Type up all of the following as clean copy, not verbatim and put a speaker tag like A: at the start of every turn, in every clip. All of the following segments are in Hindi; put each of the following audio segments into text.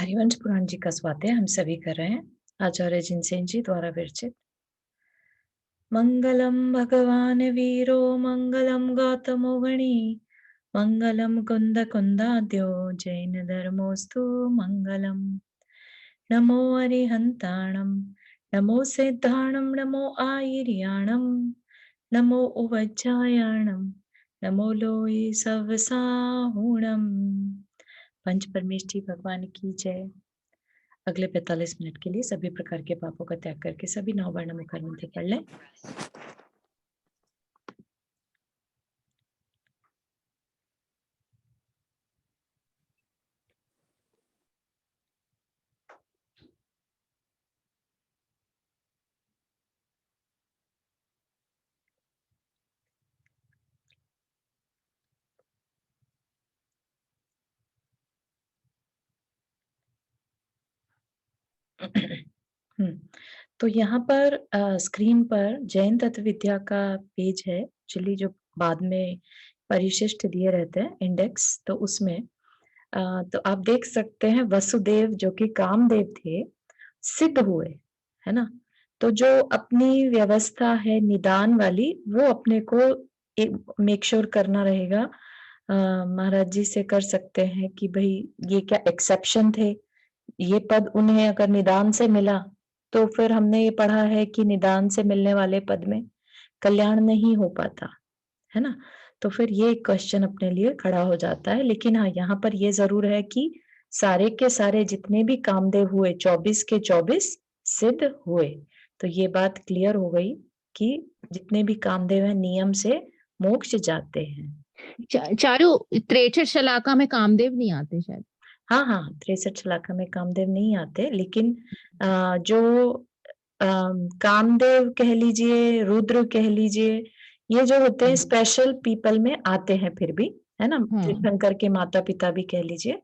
A: हरिवंश पुराण जी का स्वाध्याय हम सभी कर रहे हैं। आचार्य जिनसेन जी द्वारा विरचित। मंगलम भगवान वीरो मंगलम गौतमो गणी मंगलम कुंद कुंदाद्यो जैन धर्मोस्तु मंगलम। नमो अरिहंताणम नमो सिद्धाणम नमो आयर्याणम नमो उवज्जायाणम नमो लोये सवसाहुणम। पंच परमेष्ठी भगवान की जय। अगले 45 मिनट के लिए सभी प्रकार के पापों का त्याग करके सभी 9 वर्ण मुखर मंत्र पढ़ लें। तो यहाँ पर स्क्रीन पर जैन तत्व विद्या का पेज है, एक्चुअली जो बाद में परिशिष्ट दिए रहते हैं इंडेक्स, तो उसमें तो आप देख सकते हैं वसुदेव जो कि कामदेव थे सिद्ध हुए, है ना। तो जो अपनी व्यवस्था है निदान वाली वो अपने को मेक श्योर करना रहेगा। महाराज जी से कर सकते हैं कि भाई ये क्या एक्सेप्शन थे, ये पद उन्हें अगर निदान से मिला तो फिर हमने ये पढ़ा है कि निदान से मिलने वाले पद में कल्याण नहीं हो पाता, है ना। तो फिर ये क्वेश्चन अपने लिए खड़ा हो जाता है। लेकिन हाँ, यहाँ पर ये जरूर है कि सारे के सारे जितने भी कामदेव हुए 24 के 24 सिद्ध हुए। तो ये बात क्लियर हो गई कि जितने भी कामदेव हैं नियम से मोक्ष जाते हैं।
B: चारू 63 शलाका में कामदेव नहीं आते शायद।
A: हाँ हाँ, 63 शलाका में कामदेव नहीं आते, लेकिन जो कामदेव कह लीजिए, रुद्र कह लीजिए, ये जो होते हैं स्पेशल पीपल में आते हैं फिर भी, है ना। तीर्थंकर के माता पिता भी कह लीजिए,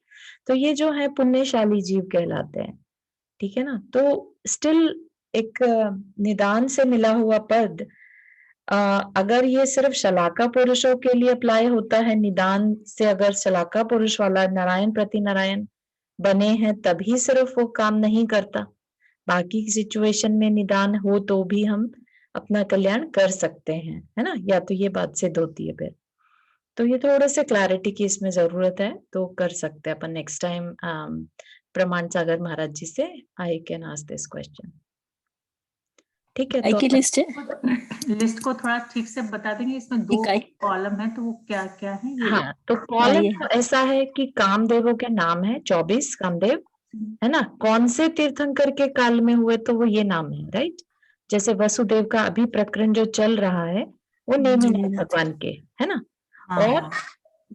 A: तो ये जो है पुण्यशाली जीव कहलाते हैं, ठीक है ना। तो स्टिल एक निदान से मिला हुआ पद, अगर ये सिर्फ शलाका पुरुषों के लिए अप्लाई होता है, निदान से अगर शलाका पुरुष वाला नारायण प्रति नारायण बने हैं तभी सिर्फ वो काम नहीं करता, बाकी की सिचुएशन में निदान हो तो भी हम अपना कल्याण कर सकते हैं, है ना। या तो ये बात सिद्ध होती है फिर, तो ये थोड़े से क्लैरिटी की इसमें जरूरत है, तो कर सकते हैं अपन नेक्स्ट टाइम। प्रमाण सागर महाराज जी से I can ask this question, ठीक है। तो
C: लिस्ट को थोड़ा ठीक से बता देंगे, इसमें 2 कॉलम है तो वो क्या क्या है ये?
A: हाँ, तो कॉलम तो ऐसा है कि कामदेवों के नाम है 24 कामदेव, है ना। कौन से तीर्थंकर के काल में हुए तो वो ये नाम है, राइट। जैसे वसुदेव का अभी प्रकरण जो चल रहा है वो नेमिनाथ भगवान के, है ना। और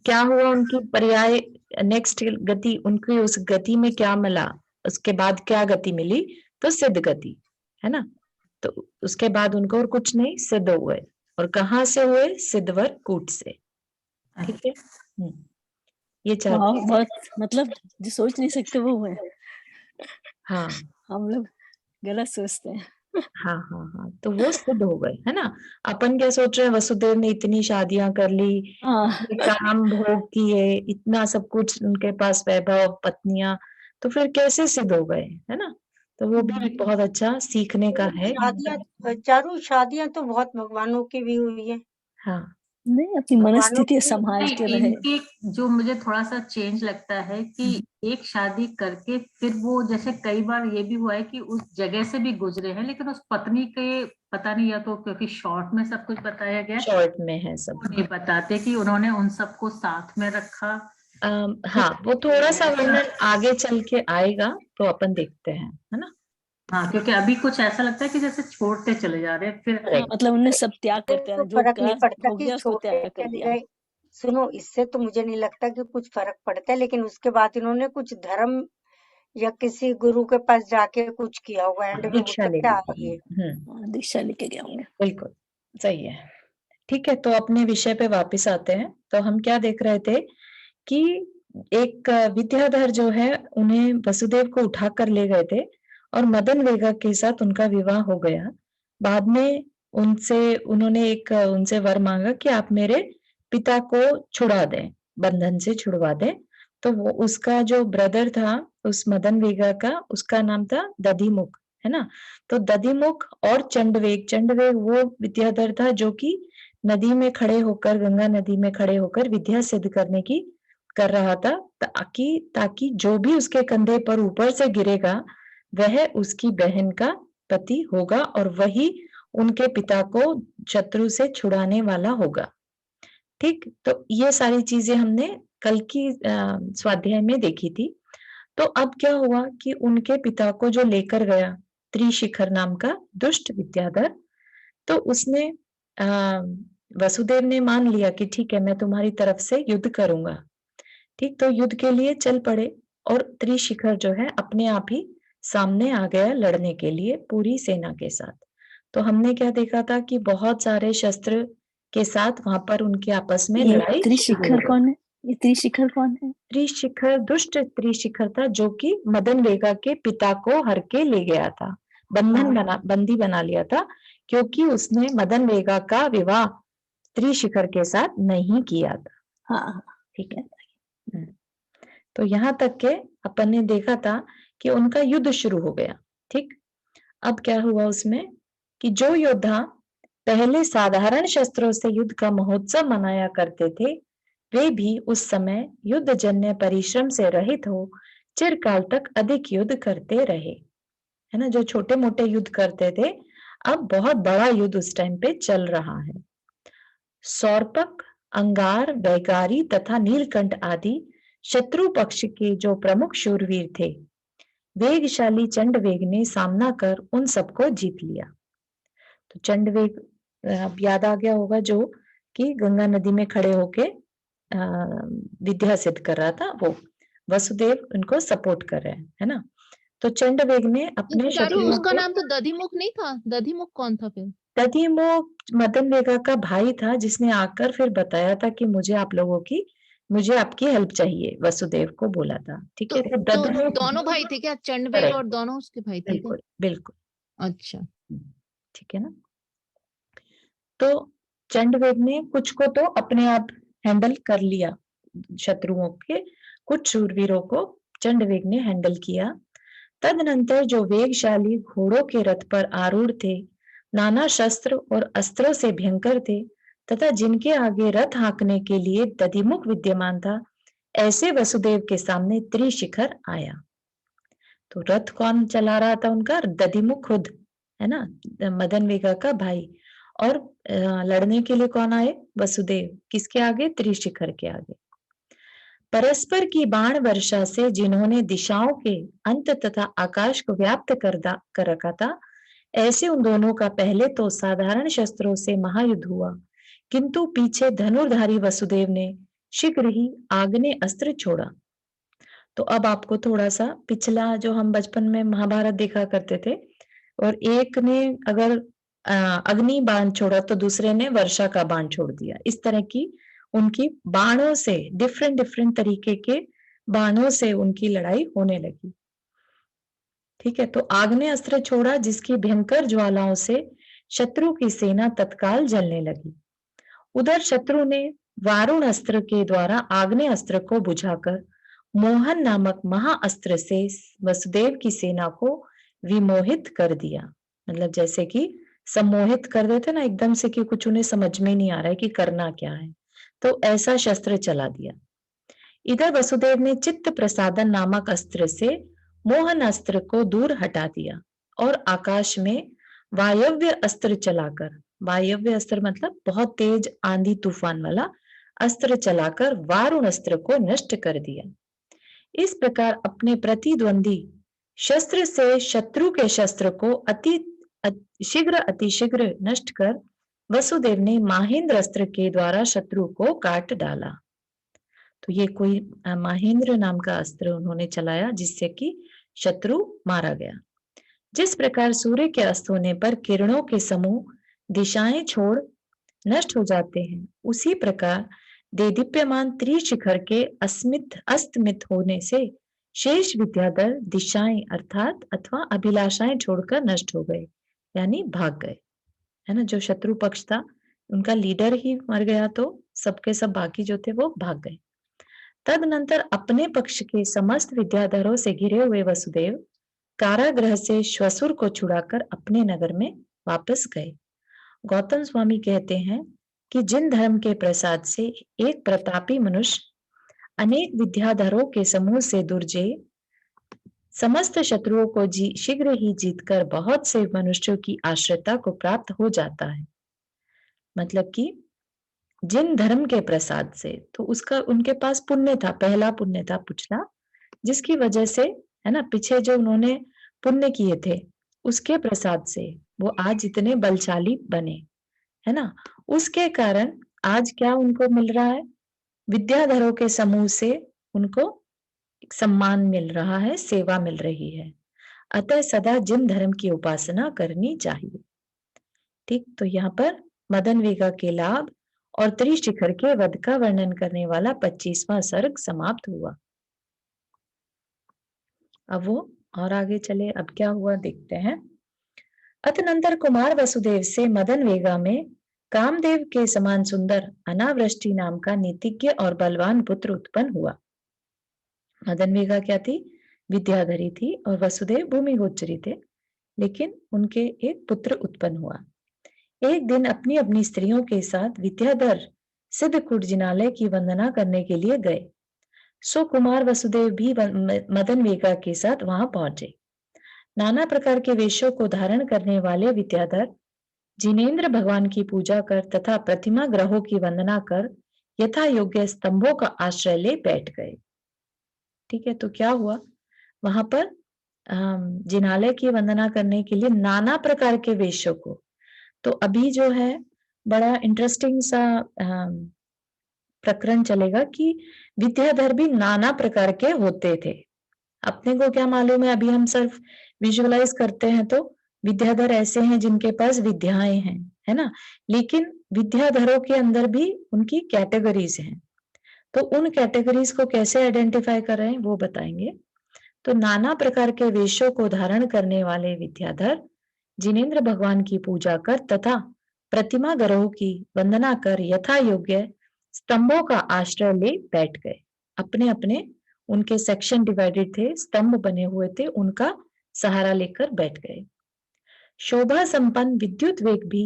A: क्या हुआ उनकी पर्याय नेक्स्ट गति, उनकी उस गति में क्या मिला, उसके बाद क्या गति मिली, तो सिद्ध गति, है ना। तो उसके बाद उनको और कुछ नहीं, सिद्ध हुए। और कहाँ से हुए? सिद्धवर कूट से, ठीक है। ये चार
D: बहुत मतलब जो सोच नहीं सकते वो है।
A: हाँ,
D: हम लोग गलत सोचते हैं।
A: हाँ हाँ हाँ, तो वो सिद्ध हो गए, है ना। अपन क्या सोच रहे हैं, वसुदेव ने इतनी शादियां कर ली, काम भोग किए, इतना सब कुछ उनके पास वैभव, पत्नियां, तो फिर कैसे सिद्ध हो गए, है ना। तो वो भी बहुत अच्छा सीखने का है।
E: चारों शादियां तो बहुत भगवानों की भी हुई है।
A: हाँ,
D: नहीं, अपनी मनस्थिति संभाल के रहे।
C: इनके जो मुझे थोड़ा सा चेंज लगता है कि एक शादी करके फिर वो, जैसे कई बार ये भी हुआ है कि उस जगह से भी गुजरे हैं, लेकिन उस पत्नी के पता नहीं, या तो क्योंकि शॉर्ट में सब कुछ बताया गया,
A: शॉर्ट में है सब,
C: नहीं बताते कि उन्होंने उन सबको साथ में रखा।
A: हाँ, वो थोड़ा सा वर्णन आगे चल के आएगा तो अपन देखते हैं, है ना।
C: हाँ, क्योंकि अभी कुछ ऐसा लगता है कि जैसे छोड़ते चले जा रहे हैं फिर,
D: मतलब उन्हें सब त्याग करते हैं, जो
E: फर्क नहीं पड़ता
D: हो
E: कि
D: गया उसको त्याग कर दिया।
E: सुनो, इससे तो मुझे नहीं लगता कि कुछ फर्क पड़ता है, लेकिन उसके बाद इन्होंने कुछ धर्म या किसी गुरु के पास जाके कुछ किया होगा, एंड में
A: दीक्षा लेके
D: गए होंगे।
A: बिल्कुल सही है, ठीक है। तो अपने विषय पे वापस आते हैं। तो हम क्या देख रहे थे कि एक विद्याधर जो है उन्हें वसुदेव को उठा कर ले गए थे और मदन वेगा के साथ उनका विवाह हो गया। बाद में उनसे वर मांगा कि आप मेरे पिता को छुड़ा दें, बंधन से छुड़वा दें। तो वो उसका जो ब्रदर था उस मदन वेगा का, उसका नाम था दधिमुख, है ना। तो दधिमुख और चंडवेग, चंडवेग वो विद्याधर था जो कि नदी में खड़े होकर, गंगा नदी में खड़े होकर विद्या सिद्ध करने की कर रहा था, ताकि जो भी उसके कंधे पर ऊपर से गिरेगा वह उसकी बहन का पति होगा और वही उनके पिता को शत्रु से छुड़ाने वाला होगा। ठीक, तो ये सारी चीजें हमने कल की स्वाध्याय में देखी थी। तो अब क्या हुआ कि उनके पिता को जो लेकर गया त्रिशिखर नाम का दुष्ट विद्याधर, तो उसने वसुदेव ने मान लिया कि ठीक है, मैं तुम्हारी तरफ से युद्ध करूंगा। ठीक, तो युद्ध के लिए चल पड़े और त्रिशिखर जो है अपने आप ही सामने आ गया लड़ने के लिए पूरी सेना के साथ। तो हमने क्या देखा था कि बहुत सारे शस्त्र के साथ वहां पर उनके आपस में
D: ये
A: लड़ाई शुरू हो
D: त्रिशिखर
A: गई।
D: कौन है? ये त्रिशिखर कौन है?
A: त्रिशिखर दुष्ट त्रिशिखर था जो कि मदन वेगा के पिता को हर के ले गया था, बंदी बना लिया था, क्योंकि उसने मदन वेगा का विवाह त्रिशिखर के साथ नहीं किया था।
D: हाँ,
A: ठीक है। तो यहाँ तक के अपन ने देखा था कि उनका युद्ध शुरू हो गया। ठीक, अब क्या हुआ उसमें कि जो योद्धा पहले साधारण शस्त्रों से युद्ध का महोत्सव मनाया करते थे, वे भी उस समय युद्ध जन्य परिश्रम से रहित हो चिरकाल तक अधिक युद्ध करते रहे, है ना। जो छोटे मोटे युद्ध करते थे, अब बहुत बड़ा युद्ध उस टाइम पे चल रहा है। सौरपक, अंगार, वैगारी तथा नीलकंठ आदि शत्रु पक्ष के जो प्रमुख शूरवीर थे, वेगशाली चंडवेग ने सामना कर उन सबको जीत लिया। तो चंडवेग अब याद आ गया होगा, जो कि गंगा नदी में खड़े होके विद्या सिद्ध कर रहा था, वो वसुदेव उनको सपोर्ट कर रहे हैं, है ना। तो चंडवेग ने अपने
B: चारू,
A: शत्रुओं
B: उसका
A: को,
B: नाम तो दधिमुख नहीं था? दधिमुख कौन था फिर?
A: दधिमुख मदन वेगा का भाई था, जिसने आकर फिर बताया था कि मुझे आपकी हेल्प चाहिए, वसुदेव को बोला था। ठीक है, तो
B: तो
A: दधिमुख
B: दोनों भाई थे क्या? चंडवेग
A: Correct.
B: और दोनों उसके भाई थे क्या?
A: बिल्कुल बिल्कुल,
B: अच्छा।
A: ठीक है ना। तो चंडवेग ने कुछ को तो अपने आप हैंडल कर लिया, शत्रुओं के कुछ शूरवीरों को चंडवेग ने हैंडल किया। तदनंतर जो वेगशाली घोड़ों के रथ पर आरूढ़ थे, नाना शस्त्र और अस्त्रों से भयंकर थे तथा जिनके आगे रथ हाँकने के लिए दधिमुख विद्यमान था, ऐसे वसुदेव के सामने त्रिशिखर आया। तो रथ कौन चला रहा था उनका? दधिमुख खुद, है ना, मदन वेगा का भाई। और लड़ने के लिए कौन आए? वसुदेव। किसके आगे? त्रिशिखर के आगे। परस्पर की बाण वर्षा से जिन्होंने दिशाओं के अंत तथा आकाश को व्याप्त कर रखा था, ऐसे उन दोनों का पहले तो साधारण शस्त्रों से महायुद्ध हुआ, किंतु पीछे धनुर्धारी वसुदेव ने शीघ्र ही आग्नेय अस्त्र छोड़ा। तो अब आपको थोड़ा सा पिछला, जो हम बचपन में महाभारत देखा करते थे, और एक ने अगर अग्नि बाण छोड़ा तो दूसरे ने वर्षा का बाण छोड़ दिया, इस तरह की उनकी बाणों से, डिफरेंट डिफरेंट तरीके के बाणों से उनकी लड़ाई होने लगी। ठीक है, तो आग्नेय अस्त्र छोड़ा जिसकी भयंकर ज्वालाओं से शत्रु की सेना तत्काल जलने लगी। उधर शत्रु ने वारुण अस्त्र के द्वारा आग्नेय अस्त्र को बुझाकर मोहन नामक महाअस्त्र से वसुदेव की सेना को विमोहित कर दिया। मतलब जैसे कि सम्मोहित कर देते ना एकदम से, कि कुछ उन्हें समझ में नहीं आ रहा है कि करना क्या है, तो ऐसा शस्त्र चला दिया। इधर वसुदेव ने चित्त प्रसादन नामक अस्त्र से मोहन अस्त्र को दूर हटा दिया और आकाश में वायव्य अस्त्र चलाकर, वायव्य अस्त्र मतलब बहुत तेज आंधी तूफान वाला अस्त्र चलाकर वारुण अस्त्र को नष्ट कर दिया। इस प्रकार अपने प्रतिद्वंदी शस्त्र से शत्रु के शस्त्र को अतिशीघ्र नष्ट कर वसुदेव ने महेंद्र अस्त्र के द्वारा शत्रु को काट डाला। तो ये कोई महेंद्र नाम का अस्त्र उन्होंने चलाया जिससे कि शत्रु मारा गया। जिस प्रकार सूर्य के अस्त होने पर किरणों के समूह दिशाएं छोड़ नष्ट हो जाते हैं, उसी प्रकार देदीप्यमान त्रिशिखर के अस्तमित होने से शेष विद्याधर दिशाएं अर्थात अथवा अभिलाषाएं छोड़कर नष्ट हो गए, यानी भाग गए, है ना। जो शत्रु पक्ष था उनका लीडर ही मर गया, तो सबके सब बाकी जो थे वो भाग गए। तदनंतर अपने पक्ष के समस्त विद्याधरों से घिरे हुए वसुदेव कारागृह से श्वशुर को छुड़ाकर अपने नगर में वापस गए। गौतम स्वामी कहते हैं कि जिन धर्म के प्रसाद से एक प्रतापी मनुष्य अनेक विद्याधरों के समूह से दुर्जय समस्त शत्रुओं को शीघ्र ही जीतकर बहुत से मनुष्यों की आश्रयता को प्राप्त हो जाता है। मतलब कि जिन धर्म के प्रसाद से, तो उसका उनके पास पुण्य था, पहला पुण्य था पिछला, जिसकी वजह से, है ना, पीछे जो उन्होंने पुण्य किए थे उसके प्रसाद से वो आज इतने बलशाली बने, है ना। उसके कारण आज क्या उनको मिल रहा है, विद्याधरों के समूह से उनको सम्मान मिल रहा है, सेवा मिल रही है। अतः सदा जिन धर्म की उपासना करनी चाहिए। ठीक, तो यहाँ पर मदन वेगा के लाभ और त्रिशिखर के वध का वर्णन करने वाला 25वां सर्ग समाप्त हुआ। अब वो और आगे चले, अब क्या हुआ देखते हैं। अतनंतर कुमार वसुदेव से मदन वेगा में कामदेव के समान सुंदर अनावृष्टि नाम का नीतिज्ञ और बलवान पुत्र उत्पन्न हुआ। मदन वेगा क्या थी, विद्याधरी थी, और वसुदेव भूमिगोचरी थे, लेकिन उनके एक पुत्र उत्पन्न हुआ। एक दिन अपनी अपनी स्त्रियों के साथ विद्याधर सिद्धकूट जिनालय की वंदना करने के लिए गए। सो कुमार वसुदेव भी मदन वेगा के साथ वहां पहुंचे। नाना प्रकार के वेशों को धारण करने वाले विद्याधर जिनेन्द्र भगवान की पूजा कर तथा प्रतिमा ग्रहों की वंदना कर यथा योग्य स्तंभों का आश्रय ले बैठ गए। ठीक है, तो क्या हुआ वहां पर, जिनालय की वंदना करने के लिए नाना प्रकार के वेशों को, तो अभी जो है बड़ा इंटरेस्टिंग सा प्रकरण चलेगा कि विद्याधर भी नाना प्रकार के होते थे। अपने को क्या मालूम है, अभी हम सिर्फ विजुअलाइज करते हैं तो विद्याधर ऐसे हैं जिनके पास विद्याएं हैं, है ना, लेकिन विद्याधरों के अंदर भी उनकी कैटेगरीज हैं। तो उन कैटेगरीज को कैसे आइडेंटिफाई कर रहे हैं वो बताएंगे। तो नाना प्रकार के वेशों को धारण करने वाले विद्याधर जिनेन्द्र भगवान की पूजा कर तथा प्रतिमा ग्रहों की वंदना कर यथा योग्य स्तंभों का आश्रय ले बैठ गए। अपने अपने उनके सेक्शन डिवाइडेड थे, स्तंभ बने हुए थे, उनका सहारा लेकर बैठ गए। शोभा संपन्न विद्युत वेग भी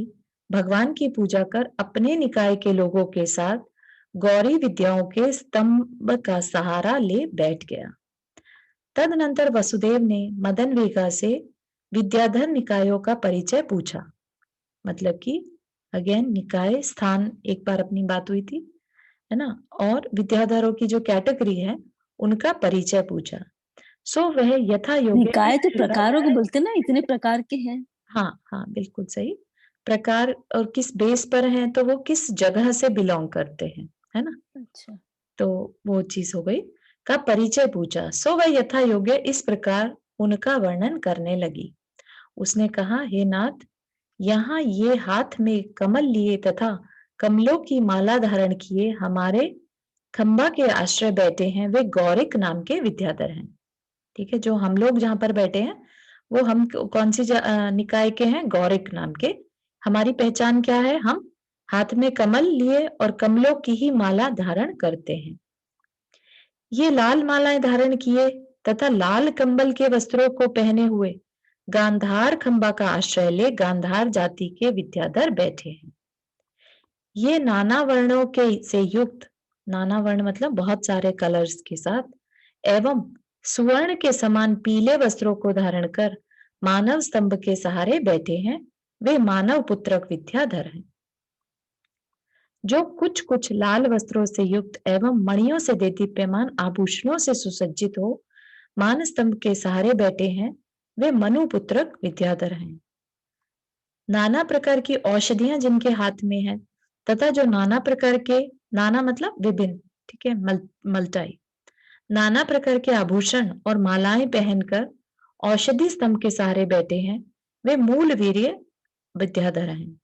A: भगवान की पूजा कर अपने निकाय के लोगों के साथ गौरी विद्याओं के स्तंभ का सहारा ले बैठ गया। तदनंतर वसुदेव ने मदन वेगा से विद्याधर निकायों का परिचय पूछा। मतलब कि अगेन निकाय स्थान एक बार अपनी बात हुई थी, है ना, और विद्याधरों की जो कैटेगरी है उनका परिचय पूछा। सो वह यथा योग्य
D: निकाय तो प्रकारों को बोलते ना, इतने प्रकार के हैं।
A: हाँ हाँ बिल्कुल सही, प्रकार और किस बेस पर हैं, तो वो किस जगह से बिलोंग करते हैं, है ना।
D: अच्छा,
A: तो वो चीज हो गई, का परिचय पूछा। सो वह यथा योग्य इस प्रकार उनका वर्णन करने लगी। उसने कहा, हे नाथ, यहाँ ये हाथ में कमल लिए तथा कमलों की माला धारण किए हमारे खंबा के आश्रय बैठे हैं, वे गौरिक नाम के विद्याधर हैं। ठीक है, जो हम लोग जहां पर बैठे हैं वो हम कौन सी निकाय के हैं, गौरिक नाम के। हमारी पहचान क्या है, हम हाथ में कमल लिए और कमलों की ही माला धारण करते हैं। ये लाल मालाएं धारण किए तथा लाल कंबल के वस्त्रों को पहने हुए गांधार खंबा का आश्रय ले गांधार जाति के विद्याधर बैठे हैं। ये नाना वर्णों के से युक्त, नाना वर्ण मतलब बहुत सारे कलर्स के साथ, एवं सुवर्ण के समान पीले वस्त्रों को धारण कर मानव स्तंभ के सहारे बैठे हैं, वे मानव पुत्रक विद्याधर हैं। जो कुछ कुछ लाल वस्त्रों से युक्त एवं मणियों से देदीप्यमान आभूषणों से सुसज्जित हो मान स्तंभ के सहारे बैठे हैं, वे मनुपुत्रक विद्याधर हैं। नाना प्रकार की औषधियां जिनके हाथ में है तथा जो नाना प्रकार के, नाना मतलब विभिन्न, ठीक है, मल्टाई, नाना प्रकार के आभूषण और मालाएं पहनकर औषधि स्तंभ के सहारे बैठे हैं, वे मूल वीर्य विद्याधर हैं।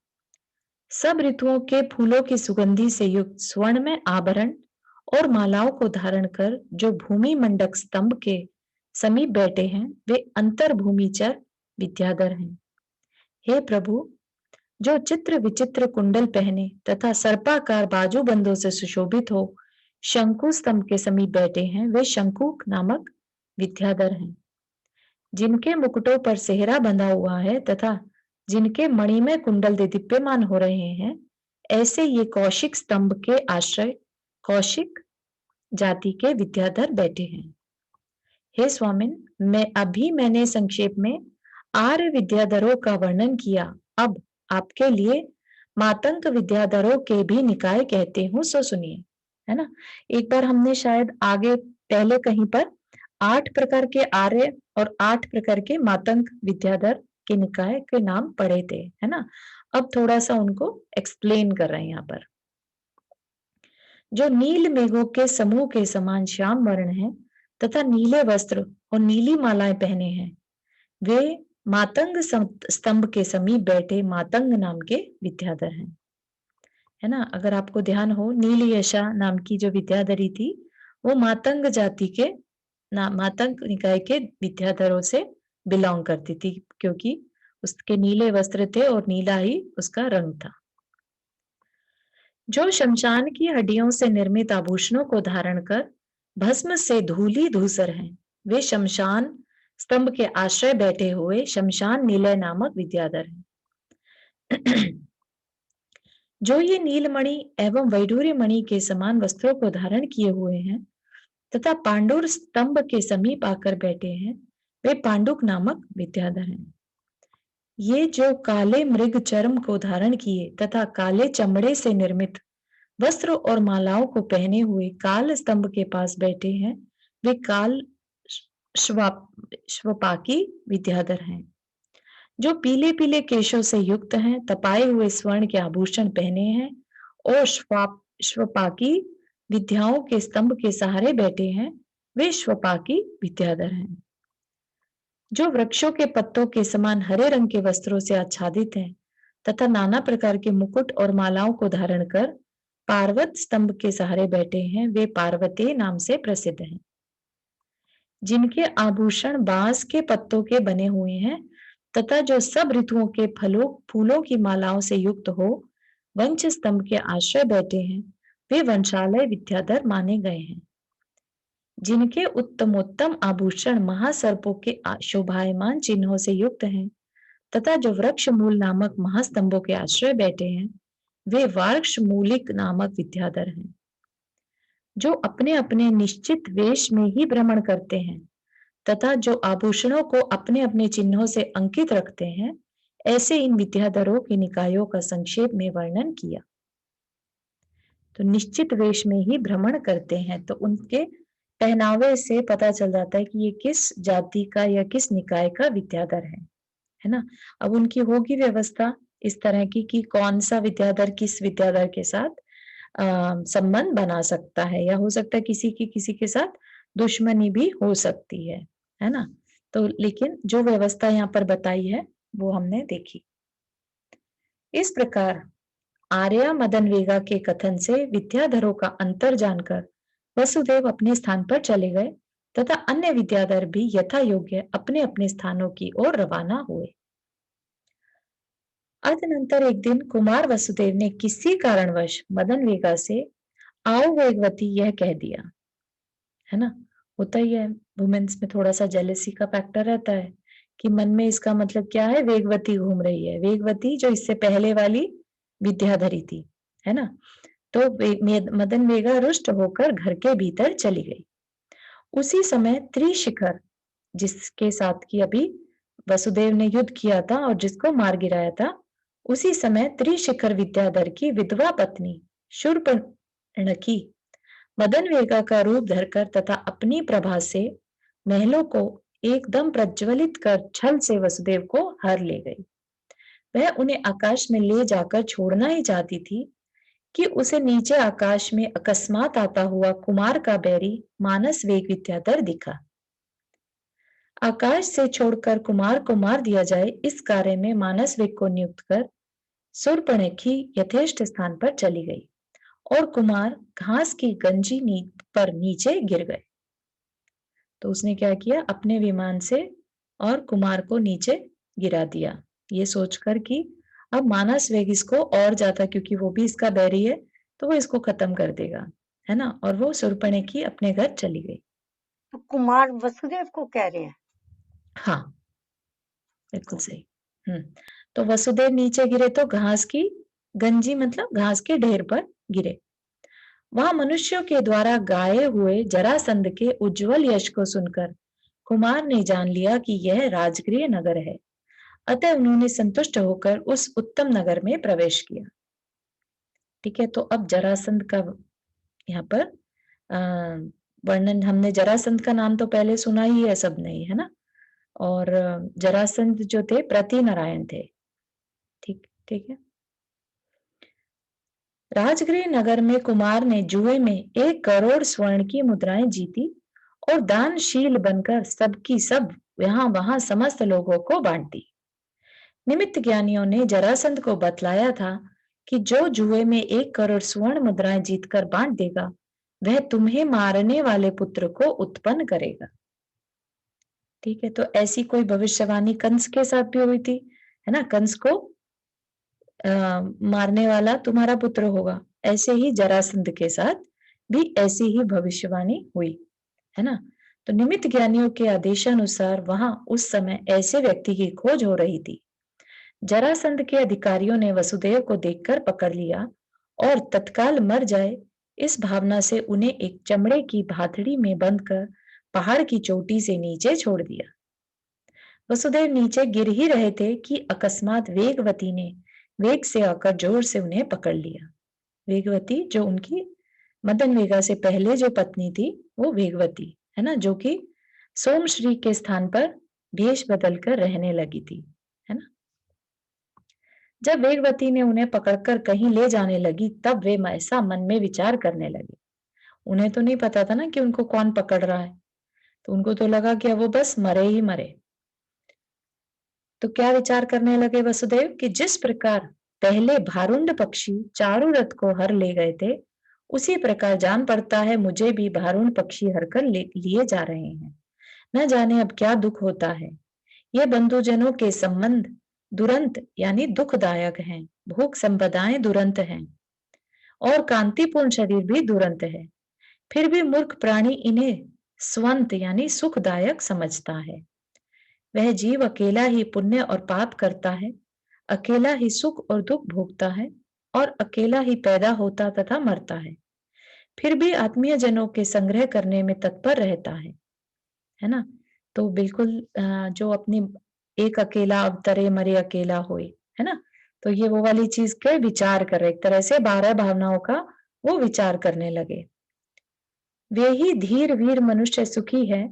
A: सब ऋतुओं के फूलों की सुगंधि से युक्त स्वर्ण में आभरण और मालाओं को धारण कर जो भूमि मंडक स्तंभ के समीप बैठे हैं, वे अंतर्भूमिचर विद्याधर हैं। हे प्रभु, जो चित्र विचित्र कुंडल पहने तथा सर्पाकार बाजूबंदों से सुशोभित हो शंकु स्तंभ के समीप बैठे हैं वे शंकुक नामक विद्याधर हैं। जिनके मुकुटों पर सेहरा बंधा हुआ है तथा जिनके मणिमय कुंडल दीप्यमान हो रहे हैं, ऐसे ये कौशिक स्तंभ के आश्रय कौशिक जाति के विद्याधर बैठे हैं। हे स्वामिन, मैंने संक्षेप में आर्य विद्याधरों का वर्णन किया। अब आपके लिए मातंग विद्याधरों के भी निकाय कहते हूँ, सो सुनिए। है ना, एक बार हमने शायद आगे पहले कहीं पर 8 प्रकार के आर्य और 8 प्रकार के मातंग विद्याधर के निकाय के नाम पढ़े थे, है ना। अब थोड़ा सा उनको एक्सप्लेन कर रहे हैं यहाँ पर। जो नील मेघों के समूह के समान श्याम वर्ण है तथा नीले वस्त्र और नीली मालाएं पहने हैं, वे मातंग स्तंभ के समीप बैठे मातंग नाम के विद्याधर हैं। है ना, अगर आपको ध्यान हो, नील यशा नाम की जो विद्याधरी थी वो मातंग जाति के मातंग निकाय के विद्याधरों से बिलोंग करती थी, क्योंकि उसके नीले वस्त्र थे और नीला ही उसका रंग था। जो शमशान की हड्डियों से निर्मित आभूषणों को धारण कर भस्म से धूली धूसर हैं, वे शमशान स्तंभ के आश्रय बैठे हुए शमशान निलय नामक विद्याधर हैं। जो ये नीलमणि एवं वैडूर्य मणि के समान वस्त्रों को धारण किए हुए हैं तथा पांडुर स्तंभ के समीप आकर बैठे हैं, वे पांडुक नामक विद्याधर हैं। ये जो काले मृग चर्म को धारण किए तथा काले चमड़े से निर्मित वस्त्र और मालाओं को पहने हुए काल स्तंभ के पास बैठे हैं, वे काल श्वपाकी विद्याधर हैं। जो पीले पीले केशों से युक्त हैं, तपाए हुए स्वर्ण के आभूषण पहने हैं और श्वपाकी विद्याओं के स्तंभ के सहारे बैठे हैं, वे श्वपाकी विद्याधर हैं। जो वृक्षों के पत्तों के समान हरे रंग के वस्त्रों से आच्छादित हैं तथा नाना प्रकार के मुकुट और मालाओं को धारण कर पार्वत स्तंभ के सहारे बैठे हैं, वे पार्वती नाम से प्रसिद्ध हैं। जिनके आभूषण बांस के पत्तों के बने हुए हैं तथा जो सब ऋतुओं के फूलों की मालाओं से युक्त हो वंश स्तंभ के आश्रय बैठे हैं, वे वंशालय विद्याधर माने गए हैं। जिनके उत्तमोत्तम आभूषण महासर्पों के शोभायमान चिन्हों से युक्त हैं तथा जो वृक्ष मूल नामक महास्तंभों के आश्रय बैठे हैं, वे वार्ष मूलिक नामक विद्याधर हैं। जो अपने अपने निश्चित वेश में ही भ्रमण करते हैं तथा जो आभूषणों को अपने अपने चिन्हों से अंकित रखते हैं, ऐसे इन विद्याधरों के निकायों का संक्षेप में वर्णन किया। तो निश्चित वेश में ही भ्रमण करते हैं, तो उनके पहनावे से पता चल जाता है कि ये किस जाति का या किस निकाय का विद्याधर है ना। अब उनकी होगी व्यवस्था इस तरह की कि कौन सा विद्याधर किस विद्याधर के साथ संबंध बना सकता है, या हो सकता है किसी के साथ दुश्मनी भी हो सकती है ना। तो लेकिन जो व्यवस्था यहाँ पर बताई है वो हमने देखी। इस प्रकार आर्या मदन वेगा के कथन से विद्याधरों का अंतर जानकर वसुदेव अपने स्थान पर चले गए तथा अन्य विद्याधर भी यथा योग्य अपने अपने स्थानों की ओर रवाना हुए। अतनंतर एक दिन कुमार वसुदेव ने किसी कारणवश मदन वेगा से आओ वेगवती यह कह दिया, है ना। होता ही है, वुमेन्स में थोड़ा सा जेलेसी का फैक्टर रहता है कि मन में इसका मतलब क्या है, वेगवती घूम रही है, वेगवती जो इससे पहले वाली विद्याधरी थी, है ना। तो मदन वेगा रुष्ट होकर घर के भीतर चली गई। उसी समय त्रिशिखर, जिसके साथ की अभी वसुदेव ने युद्ध किया था और जिसको मार गिराया था, उसी समय त्रिशिखर विद्याधर की विधवा पत्नी शूर्पणखी मदन वेगा का रूप धरकर तथा अपनी प्रभा से महलों को एकदम प्रज्वलित कर छल से वसुदेव को हर ले गई। वह उन्हें आकाश में ले जाकर छोड़ना ही चाहती थी कि उसे नीचे आकाश में अकस्मात आता हुआ कुमार का बैरी मानस वेग विद्याधर दिखा। आकाश से छोड़कर कुमार को मार दिया जाए, इस कार्य में मानस वेग को नियुक्त कर शूर्पणखी यथेष्ट स्थान पर चली गई और कुमार घास की गंजी पर नीचे गिर गए। तो उसने क्या किया, अपने विमान से और कुमार को नीचे गिरा दिया, ये सोचकर कि अब मानस वेग इसको और ज्यादा, क्योंकि वो भी इसका बैरी है, तो वो इसको खत्म कर देगा। है ना, और वो शूर्पणखी अपने घर चली गई।
E: तो कुमार वसुदेव को कह रहे हैं।
A: हाँ, बिल्कुल सही। तो वसुदेव नीचे गिरे तो घास की गंजी मतलब घास के ढेर पर गिरे। वहां मनुष्यों के द्वारा गाए हुए जरासंध के उज्जवल यश को सुनकर कुमार ने जान लिया कि यह राजगृह नगर है। अतः उन्होंने संतुष्ट होकर उस उत्तम नगर में प्रवेश किया। ठीक है, तो अब जरासंध का यहाँ पर वर्णन, हमने जरासंध का नाम तो पहले सुना ही है सबने ही, है ना। और जरासंध जो थे प्रति नारायण थे। ठीक ठीक है। राजगृह नगर में कुमार ने जुए में 1 करोड़ स्वर्ण की मुद्राएं जीती और दानशील बनकर सबकी सब यहाँ वहां समस्त लोगों को बांट दी। निमित्त ज्ञानियों ने जरासंध को बतलाया था कि जो जुए में 1 करोड़ स्वर्ण मुद्राएं जीतकर बांट देगा वह तुम्हें मारने वाले पुत्र को उत्पन्न करेगा। ठीक है, तो ऐसी कोई भविष्यवाणी कंस के साथ भी हुई थी, है ना। कंस को मारने वाला तुम्हारा पुत्र होगा। ऐसे ही जरासंध के साथ भी ऐसी ही भविष्यवाणी हुई, है ना। तो निमित्त ज्ञानियों के आदेशानुसार वहां उस समय ऐसे व्यक्ति की खोज हो रही थी। जरासंध के अधिकारियों ने वसुदेव को देखकर पकड़ लिया और तत्काल मर जाए इस भावना से उन्हें एक चमड़े की भाथड़ी में बंधकर पहाड़ की चोटी से नीचे छोड़ दिया। वसुदेव नीचे गिर ही रहे थे कि अकस्मात वेगवती ने वेग से आकर जोर से उन्हें पकड़ लिया। वेगवती जो उनकी मदन वेगा से पहले जो पत्नी थी वो वेगवती, है ना, जो कि सोमश्री के स्थान पर भेष बदलकर रहने लगी थी, है ना। जब वेगवती ने उन्हें पकड़कर कहीं ले जाने लगी तब वे ऐसा मन में विचार करने लगे। उन्हें तो नहीं पता था ना कि उनको कौन पकड़ रहा है, तो उनको तो लगा कि अब वो बस मरे ही मरे। तो क्या विचार करने लगे वसुदेव कि जिस प्रकार पहले भारुंड पक्षी चारु रथ को हर ले गए थे उसी प्रकार जान पड़ता है मुझे भी भारुंड पक्षी हर कर लिए जा रहे हैं। न जाने अब क्या दुख होता है। ये बंधुजनों के संबंध दुरंत यानी दुखदायक हैं, भोग संपदाएं दुरंत हैं और कांतिपूर्ण शरीर भी दुरंत है। फिर भी मूर्ख प्राणी इन्हें स्वंत यानी सुखदायक समझता है। वह जीव अकेला ही पुण्य और पाप करता है, अकेला ही सुख और दुख भोगता है और अकेला ही पैदा होता तथा मरता है। फिर भी आत्मीय जनों के संग्रह करने में तत्पर रहता है ना। तो बिल्कुल जो अपनी एक अकेला अवतरे मरे अकेला होए, है ना। तो ये वो वाली चीज के विचार कर रहे, एक तरह से 12 भावनाओं का वो विचार करने लगे। वे ही धीर वीर मनुष्य सुखी है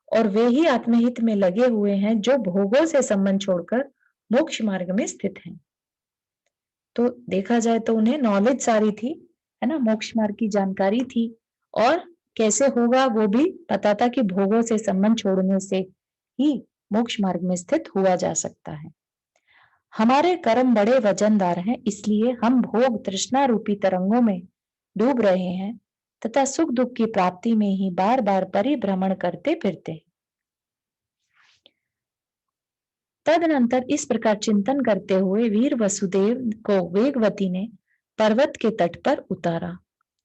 A: और वे ही आत्महित में लगे हुए हैं जो भोगों से संबंध छोड़कर मोक्ष मार्ग में स्थित हैं। तो देखा जाए तो उन्हें नॉलेज सारी थी, है ना, मोक्ष मार्ग की जानकारी थी और कैसे होगा वो भी पता था कि भोगों से संबंध छोड़ने से ही मोक्ष मार्ग में स्थित हुआ जा सकता है। हमारे कर्म बड़े वजनदार हैं, इसलिए हम भोग तृष्णा रूपी तरंगों में डूब रहे हैं तथा सुख दुख की प्राप्ति में ही बार बार परिभ्रमण करते फिरते हैं। तदनंतर इस प्रकार चिंतन करते हुए वीर वसुदेव को वेगवती ने पर्वत के तट पर उतारा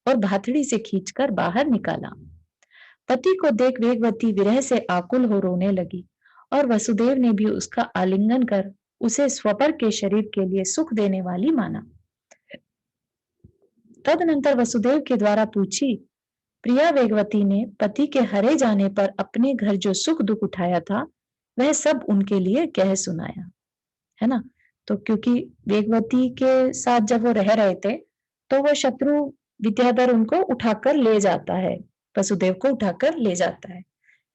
A: और भाथड़ी से खींचकर बाहर निकाला। पति को देख वेगवती विरह से आकुल हो रोने लगी और वसुदेव ने भी उसका आलिंगन कर उसे स्वपर के शरीर के लिए सुख देने वाली माना। तदनंतर वसुदेव के द्वारा पूछी प्रिया वेगवती ने पति के हरे जाने पर अपने घर जो सुख दुख उठाया था वह सब उनके लिए कह सुनाया, है ना। तो क्योंकि वेगवती के साथ जब वो रह रहे थे तो वो शत्रु विद्याधर उनको उठाकर ले जाता है, वसुदेव को उठाकर ले जाता है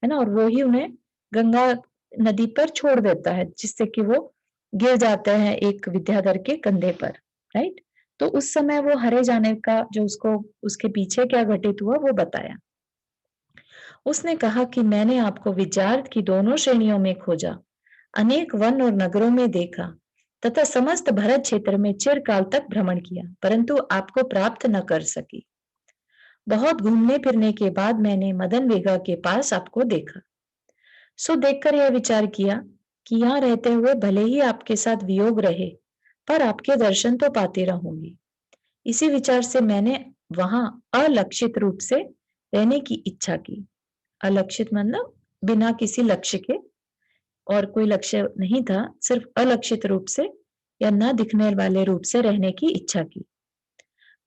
A: ना, और वो ही उन्हें गंगा नदी पर छोड़ देता है जिससे कि वो गिर जाते हैं एक विद्याधर के कंधे पर, राइट। तो उस समय वो हरे जाने का जो उसको उसके पीछे क्या घटित हुआ वो बताया। उसने कहा कि मैंने आपको विचार की दोनों श्रेणियों में खोजा, अनेक वन और नगरों में देखा तथा समस्त भरत क्षेत्र में चिरकाल तक भ्रमण किया परंतु आपको प्राप्त न कर सकी। बहुत घूमने फिरने के बाद मैंने मदन वेगा के पास आपको देखा। सो देखकर यह विचार किया कि यहाँ रहते हुए भले ही आपके साथ वियोग रहे पर आपके दर्शन तो पाती रहूंगी। इसी विचार से मैंने वहां अलक्षित रूप से रहने की इच्छा की। अलक्षित मतलब बिना किसी लक्ष्य के, और कोई लक्ष्य नहीं था, सिर्फ अलक्षित रूप से या न दिखने वाले रूप से रहने की इच्छा की।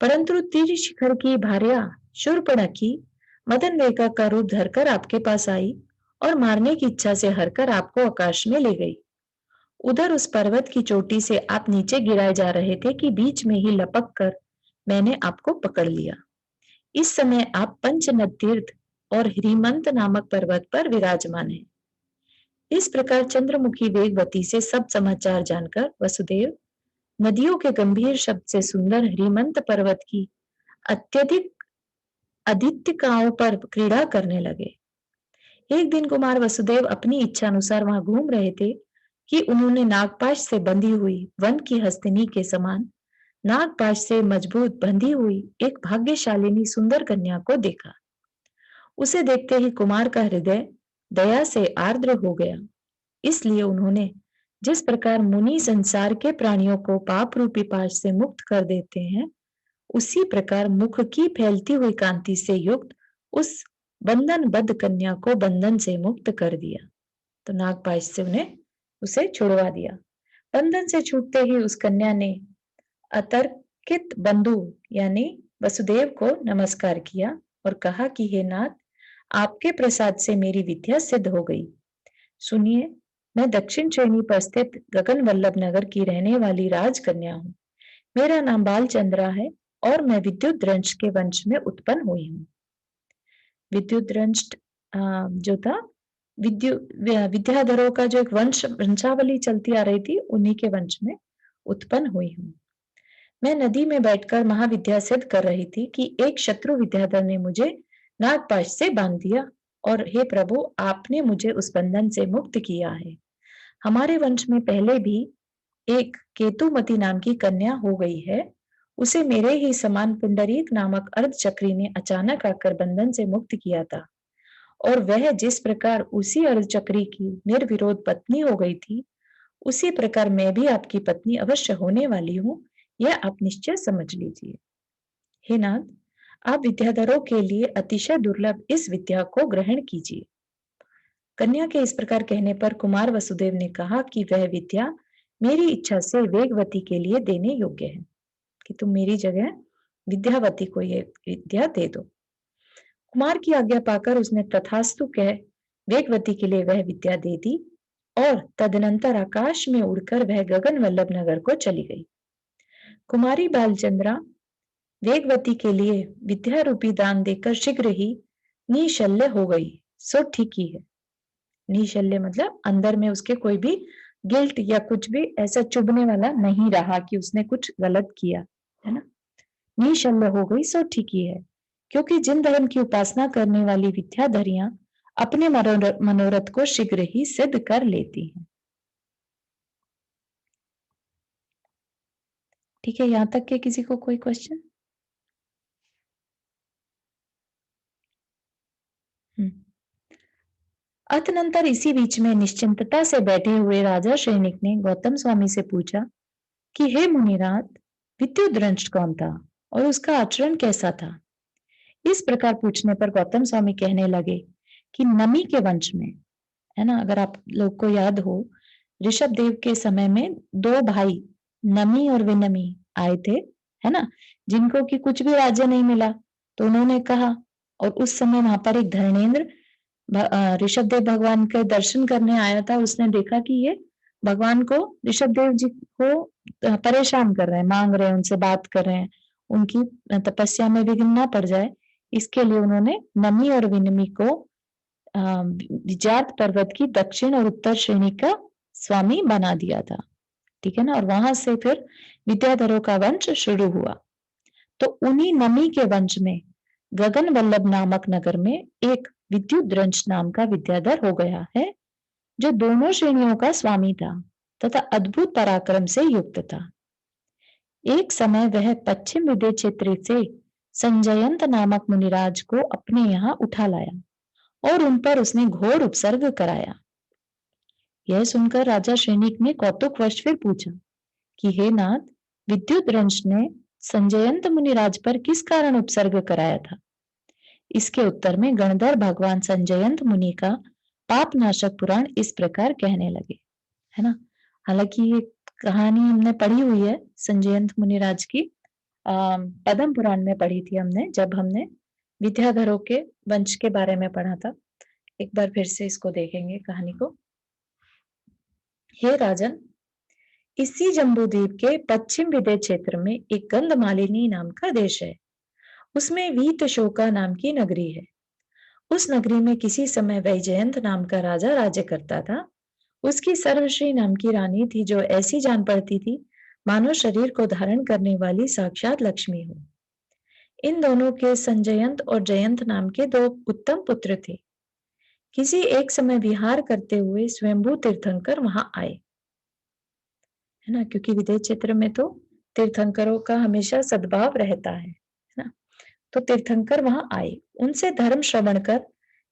A: परंतु तीर शिखर की भार्या शूर्पणखी मदन वेगा का रूप धरकर आपके पास आई और मारने की इच्छा से हरकर आपको आकाश में ले गई। उधर उस पर्वत की चोटी से आप नीचे गिराए जा रहे थे कि बीच में ही लपक कर मैंने आपको पकड़ लिया। इस समय आप पंचनद तीर्थ और ह्रीमंत नामक पर्वत पर विराजमान हैं। इस प्रकार चंद्रमुखी वेगवती से सब समाचार जानकर वसुदेव नदियों के गंभीर शब्द से सुंदर ह्रीमंत पर्वत की अत्यधिक आदित्यकाओं पर क्रीड़ा करने लगे। एक दिन कुमार वसुदेव अपनी इच्छा अनुसार वहां घूम रहे थे कि उन्होंने नागपाश से बंधी हुई वन की हस्तिनी के समान नागपाश से मजबूत बंधी हुई एक भाग्यशालिनी सुंदर कन्या को देखा। उसे देखते ही कुमार का हृदय दया से आर्द्र हो गया। इसलिए उन्होंने जिस प्रकार मुनि संसार के प्राणियों को पाप रूपी पाश से मुक्त कर देते हैं, उसी प्रकार मुख की फैलती हुई कांति से युक्त उस बंधनबद्ध कन्या को बंधन से मुक्त कर दिया। तो नागपाश से उन्हें उसे छुड़वा दिया। बंधन से छूटते ही उस कन्या ने अतर्कित बंधु यानी वसुदेव को नमस्कार किया और कहा कि हे नाथ, आपके प्रसाद से मेरी विद्या सिद्ध हो गई। सुनिए, मैं दक्षिण श्रेणी पर स्थित गगन वल्लभ नगर की रहने वाली राजकन्या हूँ। मेरा नाम बालचंद्रा है और मैं विद्युत द्रंश के वंश में उत्पन्न हुई हूँ। विद्युत द्रंश जो था विद्याधरों का जो एक वंशावली चलती आ रही थी, उन्हीं के वंश में उत्पन्न हुई हूँ। मैं नदी में बैठकर महाविद्या सिद्ध कर रही थी कि एक शत्रु विद्याधर ने मुझे नागपाश से बांध दिया और हे प्रभु, आपने मुझे उस बंधन से मुक्त किया है। हमारे वंश में पहले भी एक केतुमती नाम की कन्या हो गई है। उसे मेरे ही समान पुंडरीक नामक अर्धचक्री ने अचानक आकर बंधन से मुक्त किया था, और वह जिस प्रकार उसी अर्धचक्री की निर्विरोध पत्नी हो गई थी, उसी प्रकार मैं भी आपकी पत्नी अवश्य होने वाली हूँ, यह आप निश्चय समझ लीजिए। हे नाथ, आप विद्याधरों के लिए अतिशय दुर्लभ इस विद्या को ग्रहण कीजिए। कन्या के इस प्रकार कहने पर कुमार वसुदेव ने कहा कि वह विद्या मेरी इच्छा से वेगवती के लिए देने योग्य है, कि तुम मेरी जगह विद्यावती को ये विद्या दे दो। कुमार की आज्ञा पाकर उसने तथास्तु कह वेगवती के लिए वह विद्या दे दी और तदनंतर आकाश में उड़कर वह गगन वल्लभ नगर को चली गई। कुमारी बालचंद्रा वेगवती के लिए विद्या रूपी दान देकर शीघ्र ही निशल्य हो गई, सो ठीक ही है। निशल्य मतलब अंदर में उसके कोई भी गिल्ट या कुछ भी ऐसा चुभने वाला नहीं रहा कि उसने कुछ गलत किया, है ना। निशल्य हो गई, सो ठीक ही है, क्योंकि जिन धर्म की उपासना करने वाली विद्याधरियां अपने मनोरथ को शीघ्र ही सिद्ध कर लेती हैं। ठीक है, यहां तक के किसी को कोई क्वेश्चन? अतनंतर इसी बीच में निश्चिंतता से बैठे हुए राजा सैनिक ने गौतम स्वामी से पूछा कि हे मुनिनाथ, विद्युत द्रंश कौन था और उसका आचरण कैसा था? इस प्रकार पूछने पर गौतम स्वामी कहने लगे कि नमी के वंश में, है ना, अगर आप लोग को याद हो, ऋषभ देव के समय में दो भाई नमी और विनमी आए थे, है ना, जिनको कि कुछ भी राज्य नहीं मिला, तो उन्होंने कहा, और उस समय वहां पर एक धर्मेंद्र ऋषभ देव भगवान के दर्शन करने आया था। उसने देखा कि ये भगवान को, ऋषभ देव जी को परेशान कर रहे हैं, मांग रहे हैं, उनसे बात कर रहे हैं, उनकी तपस्या में विघ्न ना पड़ जाए, इसके लिए उन्होंने नमी और विनमी को विजात पर्वत की दक्षिण और उत्तर श्रेणी का स्वामी बना दिया था। ठीक है ना, और वहां से फिर विद्याधरों का वंश शुरू हुआ। तो उन्हीं नमी के वंश में गगन वल्लभ नामक नगर में एक विद्युत द्रंश नाम का विद्याधर हो गया है, जो दोनों श्रेणियों का स्वामी था तथा अद्भुत पराक्रम से युक्त था। एक समय वह पश्चिम विदेह क्षेत्र से संजयंत नामक मुनिराज को अपने यहाँ उठा लाया और उन पर उसने घोर उपसर्ग कराया। यह सुनकर राजा सैनिक ने कौतुकवश फिर पूछा कि हे नाथ, विद्युत द्रंश ने संजयंत मुनिराज पर किस कारण उपसर्ग कराया था? इसके उत्तर में गणधर भगवान संजयंत मुनि का पाप नाशक पुराण इस प्रकार कहने लगे, है ना। हालांकि ये कहानी हमने पढ़ी हुई है संजयंत मुनिराज की, पद्म पुराण में पढ़ी थी हमने, जब हमने विद्याधरों के वंश के बारे में पढ़ा था। एक बार फिर से इसको देखेंगे कहानी को। हे राजन, इसी जम्बूद्वीप के पश्चिम विदय क्षेत्र में एक गंधमालिनी नाम का देश है। उसमें वीतशोका नाम की नगरी है। उस नगरी में किसी समय वैजयंत नाम का राजा राज्य करता था। उसकी सर्वश्री नाम की रानी थी, जो ऐसी जान पड़ती थी मानो शरीर को धारण करने वाली साक्षात लक्ष्मी हो। इन दोनों के संजयंत और जयंत नाम के 2 उत्तम पुत्र थे। किसी एक समय विहार करते हुए स्वयंभू तीर्थंकर वहां आए, है ना, क्योंकि विदेह क्षेत्र में तो तीर्थंकरों का हमेशा सद्भाव रहता है ना। तो तीर्थंकर वहां आए, उनसे धर्म श्रवण कर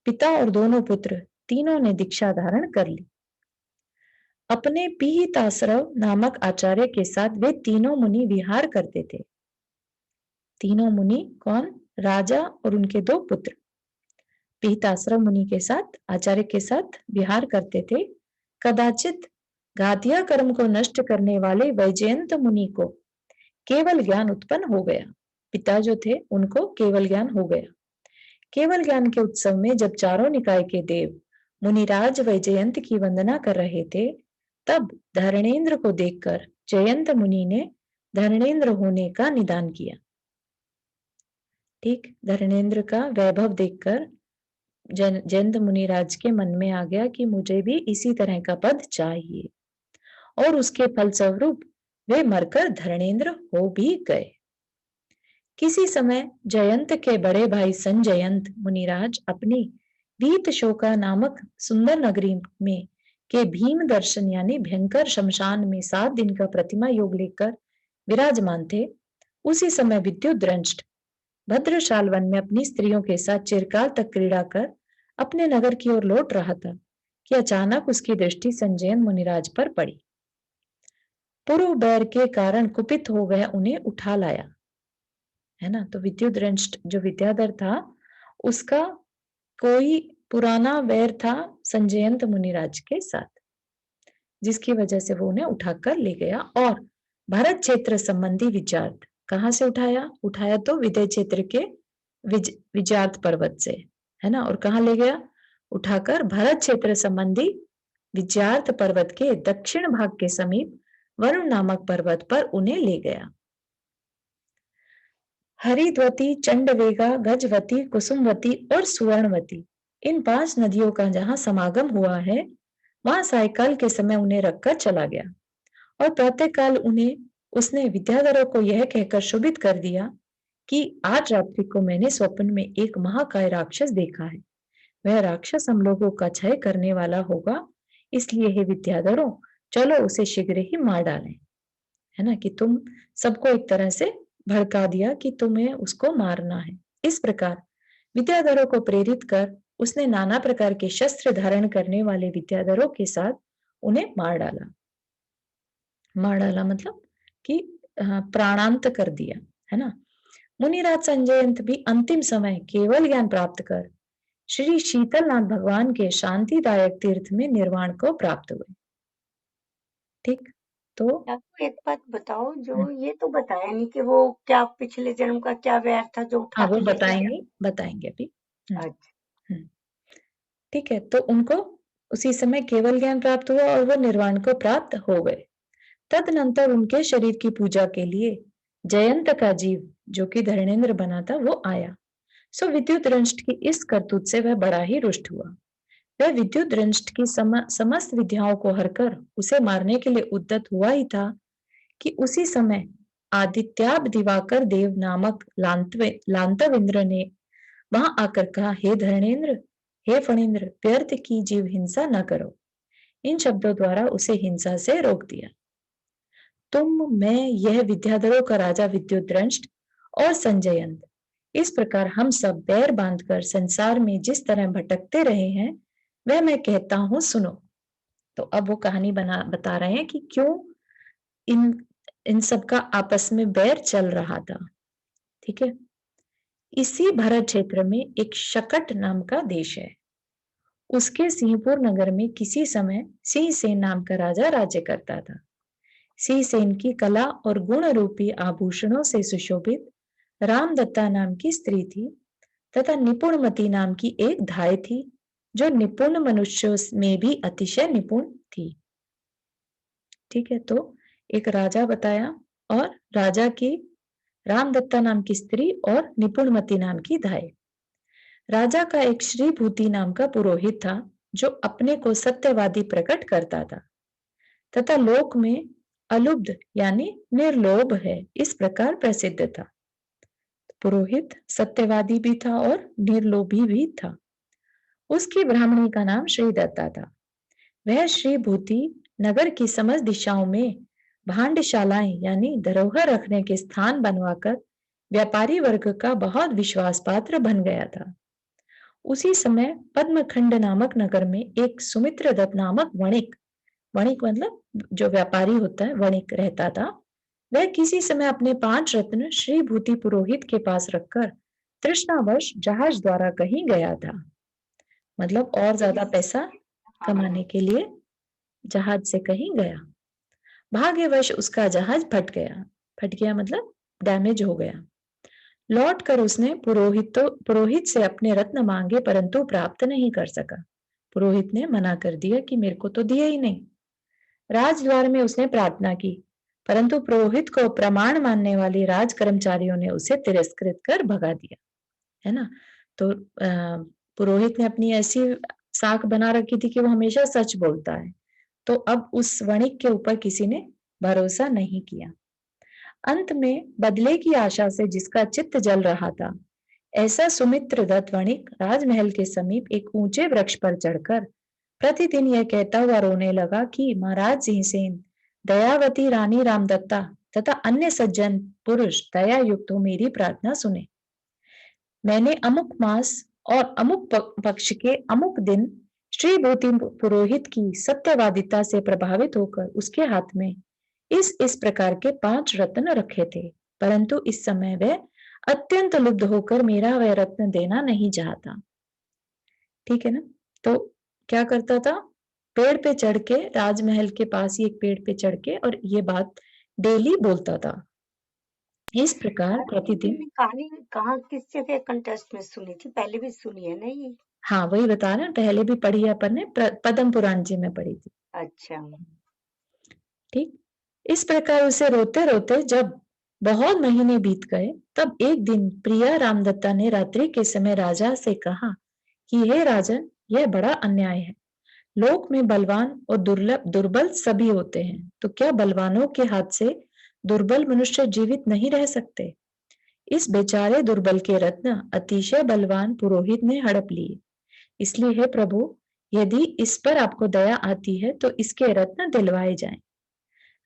A: पिता और दोनों पुत्र तीनों ने दीक्षा धारण कर ली। अपने पीहिताश्रव नामक आचार्य के साथ वे तीनों मुनि विहार करते थे। तीनों मुनि कौन? राजा और उनके 2 पुत्र पीहिताश्रव मुनि के साथ, आचार्य के साथ विहार करते थे। कदाचित घातिया कर्म को नष्ट करने वाले वैजयंत मुनि को केवल ज्ञान उत्पन्न हो गया। पिता जो थे उनको केवल ज्ञान हो गया। केवल ज्ञान के उत्सव में जब चारों निकाय के देव मुनिराज वैजयंत की वंदना कर रहे थे, तब धरणेन्द्र को देखकर जयंत मुनि ने धरणेन्द्र होने का निदान किया। ठीक, धरणेन्द्र का वैभव देखकर जयंत मुनिराज के मन में आ गया कि मुझे भी इसी तरह का पद चाहिए, और उसके फलस्वरूप वे मरकर धरणेन्द्र हो भी गए। किसी समय जयंत के बड़े भाई संजयंत मुनिराज अपनी वीतशोका नामक सुंदर नगरी में के भीम दर्शन यानी भयंकर शमशान में 7 दिन का प्रतिमा योग लेकर विराजमान थे। उसी समय विद्युत दृष्ट भद्रशाल वन में अपनी स्त्रियों के साथ चिरकाल तक क्रीड़ा कर अपने नगर की ओर लौट रहा था कि अचानक उसकी दृष्टि संजयंत मुनिराज पर पड़ी। पूर्व बैर के कारण कुपित हो वह उन्हें उठा लाया, है ना। तो विद्युत दृष्ट जो विद्याधर था, उसका कोई पुराना वैर था संजयंत मुनिराज के साथ, जिसकी वजह से वो उन्हें उठाकर ले गया और भारत क्षेत्र संबंधी विचार्थ कहाँ से उठाया तो विदय क्षेत्र के विजात पर्वत से, है ना। और कहाँ ले गया? उठाकर भारत क्षेत्र संबंधी विजात पर्वत के दक्षिण भाग के समीप वरुण नामक पर्वत पर उन्हें ले गया। हरिद्वती, चंडवेगा, गजवती, कुसुमवती और सुवर्णवती, इन 5 नदियों का जहां समागम हुआ है, वहां सायकाल के समय उन्हें रखकर चला गया और प्रातःकाल उन्हें उसने विद्याधरों को यह कहकर शोभित कर दिया कि आज रात्रि को मैंने स्वप्न में एक महाकाय राक्षस देखा है। वह राक्षस हम लोगों का क्षय करने वाला होगा, इसलिए हे विद्याधरों, चलो उसे शीघ्र ही मार डालें, है ना। कि तुम सबको एक तरह से भड़का दिया कि तुम्हें उसको मारना है। इस प्रकार विद्याधरों को प्रेरित कर उसने नाना प्रकार के शस्त्र धारण करने वाले विद्याधरों के साथ उन्हें मार डाला मतलब कि प्राणांत कर दिया, है ना। मुनिराज संजयंत भी अंतिम समय केवल ज्ञान प्राप्त कर श्री शीतलनाथ भगवान के शांतिदायक तीर्थ में निर्वाण को प्राप्त हुए। ठीक, तो
E: आपको एक बात बताओ, जो ये तो बताया नहीं कि वो क्या पिछले जन्म का क्या वैर था जो उठा
A: वो
E: के ले गया।
A: बताएंगे अभी।
E: अच्छा,
A: ठीक है, तो उनको उसी समय केवल ज्ञान प्राप्त हुआ और वो निर्वाण को प्राप्त हो गए। तदनंतर उनके शरीर की पूजा के लिए जयंत का जीव जो कि धरणेन्द्र बना था वो आया। सो विद्युत दृष्ट की इस करतूत से वह बड़ा ही रुष्ट हुआ। वह विद्युत दृष्ट की समस्त विद्याओं को हरकर उसे मारने के लिए उद्यत हुआ ही था कि उसी समय आदित्याब दिवाकर देव नामक लांतवेंद्र ने वहां आकर कहा, हे धरणेन्द्र, हे फणेन्द्र, व्यर्थ की जीव हिंसा न करो। इन शब्दों द्वारा उसे हिंसा से रोक दिया। तुम, मैं, यह विद्याधरों का राजा विद्युत दृष्ट और संजयंत, इस प्रकार हम सब बैर बांधकर संसार में जिस तरह भटकते रहे हैं, वह मैं कहता हूं, सुनो। तो अब वो कहानी बता रहे हैं कि क्यों इन इन सब का आपस में बैर चल रहा था। ठीक है। इसी भरत क्षेत्र में एक शकट नाम का देश है। उसके सिंहपुर नगर में किसी समय सिंहसेन नाम का राजा राज्य करता था। सिंहसेन की कला और गुण रूपी आभूषणों से सुशोभित रामदत्ता नाम की स्त्री थी तथा निपुणमती नाम की एक धाय थी जो निपुण मनुष्यों में भी अतिशय निपुण थी। ठीक है, तो एक राजा बताया और राजा की रामदत्ता नाम की स्त्री और निपुणमती नाम की धाय। राजा का एक श्रीभूति नाम का पुरोहित था जो अपने को सत्यवादी प्रकट करता था तथा लोक में अलुब्ध यानी निर्लोभ है इस प्रकार प्रसिद्ध था। पुरोहित सत्यवादी भी था और निर्लोभी भी था। उसकी ब्राह्मणी का नाम श्रीदत्ता था। वह श्रीभूति नगर की समस्त दिशाओं में भांडशालाएं यानी धरोहर रखने के स्थान बनवाकर व्यापारी वर्ग का बहुत विश्वास पात्र बन गया था। उसी समय पद्मखंड नामक नगर में एक सुमित्रदत्त नामक वणिक मतलब जो व्यापारी होता है वणिक रहता था। वह किसी समय अपने 5 रत्न श्रीभूति पुरोहित के पास रखकर तृष्णावश जहाज द्वारा कहीं गया था। मतलब और ज्यादा पैसा कमाने के लिए जहाज से कहीं गया। भाग्यवश उसका जहाज फट गया मतलब डैमेज हो गया। लौटकर उसने पुरोहित से अपने रत्न मांगे परंतु प्राप्त नहीं कर सका। पुरोहित ने मना कर दिया कि मेरे को तो दिए ही नहीं। राजद्वार में उसने प्रार्थना की परंतु पुरोहित को प्रमाण मानने वाले राज कर्मचारियों ने उसे तिरस्कृत कर भगा दिया, है ना। तो पुरोहित ने अपनी ऐसी साख बना रखी थी कि वो हमेशा सच बोलता है। तो अब उस वणिक के ऊपर किसी ने भरोसा नहीं किया। अंत में बदले की आशा से जिसका चित्त जल रहा था ऐसा सुमित्रदत्त वणिक राजमहल के समीप एक ऊंचे वृक्ष पर चढ़कर प्रतिदिन यह कहता हुआ रोने लगा कि महाराज सिंहसेन, दयावती रानी रामदत्ता तथा अन्य सज्जन पुरुष दया युक्त हो मेरी प्रार्थना सुने। मैंने अमुक मास और अमुक पक्ष के अमुक दिन श्रीभूति पुरोहित की सत्यवादिता से प्रभावित होकर उसके हाथ में इस प्रकार के 5 रत्न रखे थे, परंतु इस समय वह अत्यंत लुब्ध होकर मेरा वह रत्न देना नहीं चाहता। ठीक है ना। तो क्या करता था, पेड़ पे चढ़ के, राजमहल के पास ही एक पेड़ पे चढ़ के और ये बात डेली बोलता था। इस प्रकार प्रतिदिन।
E: कहानी कहाँ किस जगह कंटेस्ट में सुनी थी? पहले भी सुनी है ना ये?
A: हाँ, वही बता रहे हैं, पहले भी पढ़ी है अपन ने, पद्म पुराण जी में पढ़ी थी।
E: अच्छा।
A: ठीक। इस प्रकार उसे रोते रोते जब बहुत महीने बीत गए तब एक दिन प्रिया रामदत्ता ने रात्रि के समय राजा से कहा कि हे राजन, यह बड़ा अन्याय है। लोक में बलवान और दुर्बल सभी होते हैं, तो क्या बलवानों के हाथ से दुर्बल मनुष्य जीवित नहीं रह सकते? इस बेचारे दुर्बल के रत्न अतिशय बलवान पुरोहित ने हड़प लिए। इसलिए हे प्रभु, यदि इस पर आपको दया आती है तो इसके रत्न दिलवाए जाएं।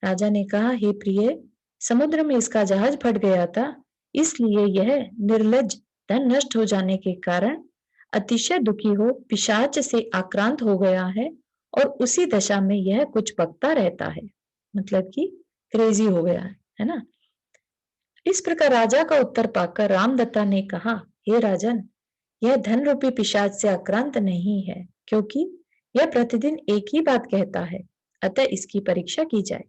A: राजा ने कहा, हे प्रिय, समुद्र में इसका जहाज फट गया था, इसलिए यह निर्लज धन नष्ट हो जाने के कारण अतिशय दुखी हो पिशाच से आक्रांत हो गया है और उसी दशा में यह कुछ बकता रहता है, मतलब कि क्रेजी हो गया है ना। इस प्रकार राजा का उत्तर पाकर रामदत्ता ने कहा, हे राजन, यह धन रूपी पिशाच से आक्रांत नहीं है, क्योंकि यह प्रतिदिन एक ही बात कहता है, अतः इसकी परीक्षा की जाए।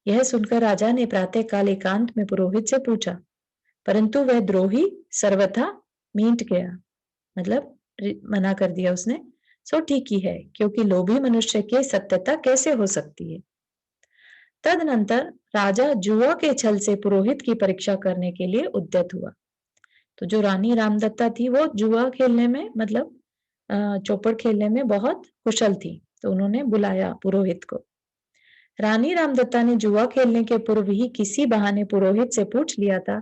A: यह सुनकर राजा ने प्रातःकाल एकांत में पुरोहित से पूछा, परंतु वह द्रोही सर्वथा मीट गया, मतलब मना कर दिया उसने। सो ठीक ही है, क्योंकि लोभी मनुष्य के सत्यता कैसे हो सकती है। तदनंतर राजा जुआ के छल से पुरोहित की परीक्षा करने के लिए उद्यत हुआ। तो जो रानी रामदत्ता थी वो जुआ खेलने में, मतलब चौपड़ खेलने में बहुत कुशल थी, तो उन्होंने बुलाया पुरोहित को। रानी रामदत्ता ने जुआ खेलने के पूर्व ही किसी बहाने पुरोहित से पूछ लिया था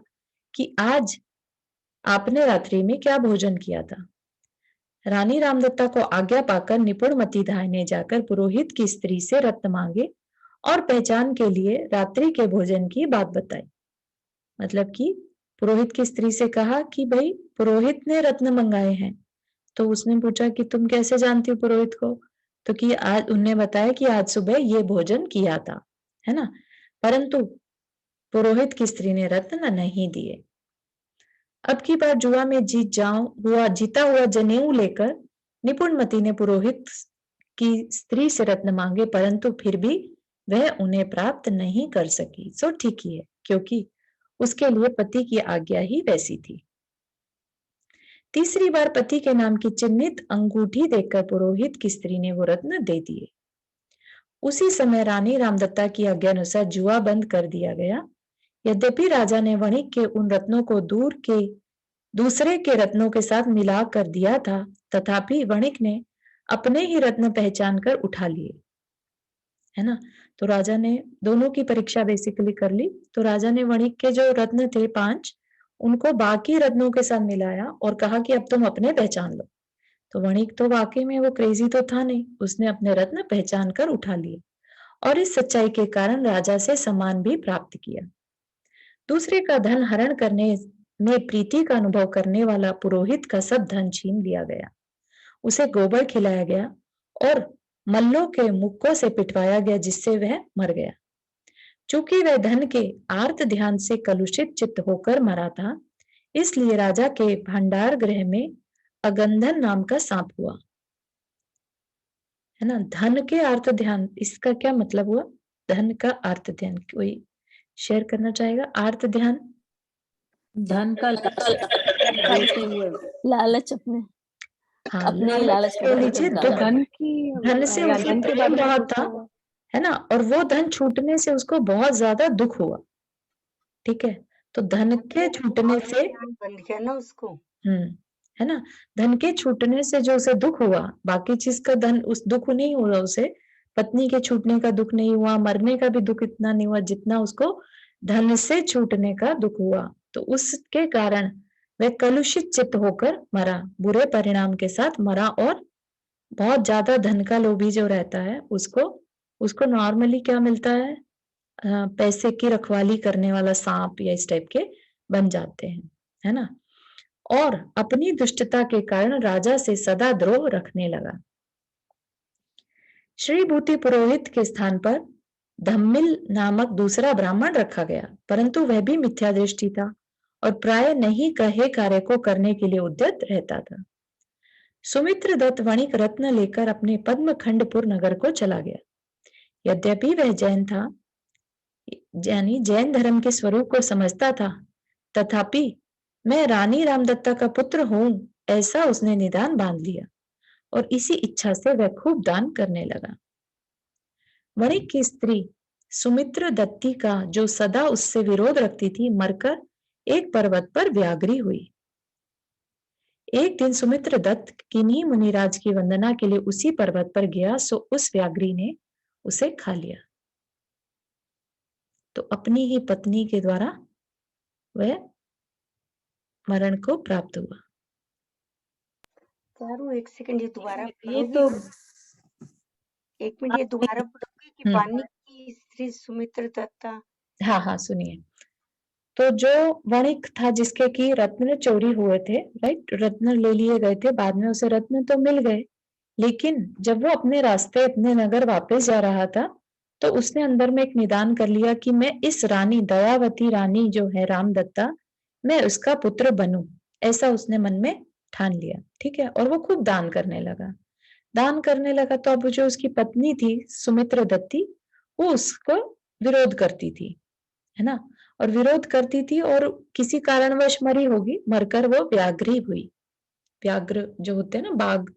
A: कि आज आपने रात्रि में क्या भोजन किया था। रानी रामदत्ता को आज्ञा पाकर निपुणमती धाय ने जाकर पुरोहित की स्त्री से रत्न मांगे और पहचान के लिए रात्रि के भोजन की बात बताई। मतलब कि पुरोहित की स्त्री से कहा कि भाई पुरोहित ने रत्न मंगाए हैं। तो उसने पूछा कि तुम कैसे जानती हो पुरोहित को? तो कि आज उन्हें बताया कि आज सुबह ये भोजन किया था, है ना। परंतु पुरोहित की स्त्री ने रत्न नहीं दिए। अब की बार जुआ में जीता हुआ जनेऊ लेकर निपुणमती ने पुरोहित की स्त्री से रत्न मांगे, परंतु फिर भी वह उन्हें प्राप्त नहीं कर सकी। सो ठीक ही है, क्योंकि उसके लिए पति की आज्ञा ही वैसी थी। तीसरी बार पति के नाम की चिन्हित अंगूठी देखकर पुरोहित की स्त्री ने वो रत्न दे दिए। उसी समय रानी रामदत्ता की आज्ञा अनुसार जुआ बंद कर दिया गया। यद्यपि राजा ने वणिक के उन रत्नों को दूसरे के रत्नों के साथ मिला कर दिया था, तथापि वणिक ने अपने ही रत्न पहचान कर उठा लिए, है ना। तो राजा ने दोनों की परीक्षा बेसिकली कर ली। तो राजा ने वणिक के जो रत्न थे 5, उनको बाकी रत्नों के साथ मिलाया और कहा कि अब तुम अपने पहचान लो। तो वणिक तो वाकई में वो क्रेजी तो था नहीं, उसने अपने रत्न पहचान कर उठा लिए और इस सच्चाई के कारण राजा से सम्मान भी प्राप्त किया। दूसरे का धन हरण करने में प्रीति का अनुभव करने वाला पुरोहित का सब धन छीन लिया गया। उसे गोबर खिलाया गया और मल्लों के मुक्कों से पिटवाया गया, जिससे वह मर गया। चूंकि वह धन के आर्त ध्यान से कलुषित चित्त होकर मरा था, इसलिए राजा के भंडार गृह में अगंधन नाम का सांप हुआ, है ना। धन के आर्त ध्यान, इसका क्या मतलब हुआ? धन का आर्त ध्यान कोई शेयर करना चाहेगा? आर्त ध्यान,
F: धन का लेते हुए
D: लालच अपने
A: हाँ,
D: अपने ही
A: लालच
D: लालच
A: कह लीजिए, दुख।
F: धन की
A: धन से
F: या
A: उसे
F: धन के
A: प्रेम
F: बारे में
A: बहुत
F: पूछा
A: था,
F: हुआ।
A: है ना, और वो धन छूटने से उसको बहुत ज्यादा दुख हुआ। ठीक है, तो धन के छूटने से
E: ध्यान बन गया ना उसको।
A: है ना, धन के छूटने से जो उसे दुख हुआ, बाकी चीज का धन उस दुख नहीं हुआ उसे। पत्नी के छूटने का दुख नहीं हुआ, मरने का भी दुख इतना नहीं हुआ जितना उसको धन से छूटने का दुख हुआ। तो उसके कारण वह कलुषित चित्त होकर मरा, बुरे परिणाम के साथ मरा। और बहुत ज्यादा धन का लोभी जो रहता है उसको नॉर्मली क्या मिलता है? पैसे की रखवाली करने वाला सांप या इस टाइप के बन जाते हैं, है ना। और अपनी दुष्टता के कारण राजा से सदा द्रोह रखने लगा। श्री भूति पुरोहित के स्थान पर धम्मिल नामक दूसरा ब्राह्मण रखा गया, परंतु वह भी मिथ्या दृष्टि था और प्राय नहीं कहे कार्य को करने के लिए उद्यत रहता था। सुमित्र दत्त वणिक रत्न लेकर अपने पद्मखंडपुर नगर को चला गया। यद्यपि वह जैन था, यानी जैन धर्म के स्वरूप को समझता था, तथापि मैं रानी रामदत्ता का पुत्र हूं ऐसा उसने निदान बांध लिया और इसी इच्छा से वह खूब दान करने लगा। वणिक की स्त्री सुमित्र दत्ती का जो सदा उससे विरोध रखती थी, मरकर एक पर्वत पर व्याघ्री हुई। एक दिन सुमित्र दत्त किन्हीं मुनिराज की वंदना के लिए उसी पर्वत पर गया, सो उस व्याघ्री ने उसे खा लिया। तो अपनी ही पत्नी के द्वारा वह मरण को प्राप्त हुआ।
E: चारू एक सेकंड, ये दोबारा
F: ये
E: पढ़ोगी?
F: तो
E: एक मिनट, ये दोबारा पढ़ोगी कि वानी की स्त्री सुमित्र दत्ता?
A: हाँ, सुनिए। तो जो वणिक था जिसके की रत्न चोरी हुए थे, राइट, रत्न ले लिए गए थे, बाद में उसे रत्न तो मिल गए, लेकिन जब वो अपने रास्ते अपने नगर वापस जा रहा था, तो उसने अंदर में एक निदान कर लिया कि मैं इस रानी, दयावती रानी जो है रामदत्ता, मैं उसका पुत्र बनूं, ऐसा उसने मन में ठान लिया। ठीक है, और वो खूब दान करने लगा। तो अब जो उसकी पत्नी थी सुमित्र दत्ती, वो उसको विरोध करती थी, है ना, और विरोध करती थी और किसी कारणवश मरी होगी, मरकर वो व्याघ्री हुई। व्याघ्र जो होते हैं ना, बाघ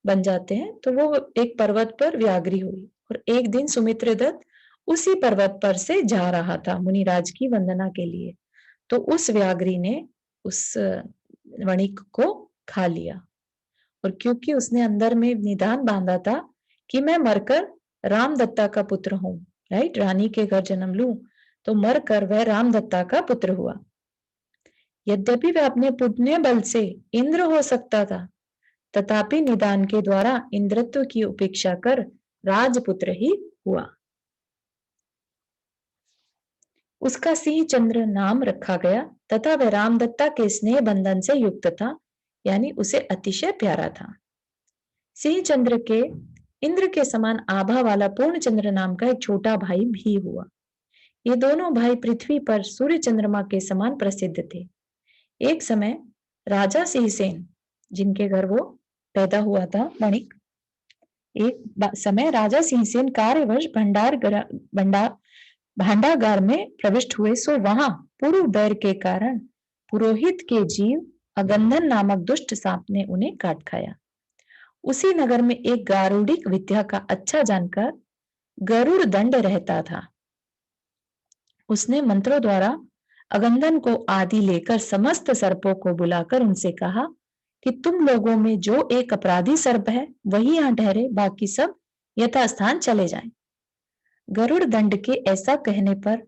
A: बन जाते हैं, तो वो एक पर्वत पर व्याघ्री हुई। और एक दिन सुमित्र दत्त उसी पर्वत पर से जा रहा था मुनिराज की वंदना के लिए, तो उस व्याघ्री ने उस वणिक को खा लिया। और क्योंकि उसने अंदर में निदान बांधा था कि मैं मरकर रामदत्ता का पुत्र हूं, राइट, रानी के घर जन्म लूं, तो मरकर वह रामदत्ता का पुत्र हुआ। यद्यपि वह अपने पुण्य बल से इंद्र हो सकता था, तथापि निदान के द्वारा इंद्रत्व की उपेक्षा कर राजपुत्र ही हुआ। उसका सिंह चंद्र नाम रखा गया तथा वह रामदत्ता के स्नेह बंधन से युक्त था, यानी उसे अतिशय प्यारा था। सिंह चंद्र के इंद्र के समान आभा वाला पूर्णचंद्र नाम का एक छोटा भाई भी हुआ। ये दोनों भाई पृथ्वी पर सूर्य चंद्रमा के समान प्रसिद्ध थे। एक समय राजा सिंहसेन, जिनके घर वो पैदा हुआ था, मणिक, समय राजा सिंहसेन कार्यवश भांडागार में प्रविष्ट हुए। सो वहां पूर्व बैर के कारण पुरोहित के जीव अगंधन नामक दुष्ट सांप ने उन्हें काट खाया। उसी नगर में एक गारुडिक विद्या का अच्छा जानकर गरुड़ दंड रहता था। उसने मंत्रों द्वारा अगंधन को आदि लेकर समस्त सर्पों को बुलाकर उनसे कहा कि तुम लोगों में जो एक अपराधी सर्प है वही यहाँ ठहरे, बाकी सब यथास्थान चले जाएं। गरुड़ दंड के ऐसा कहने पर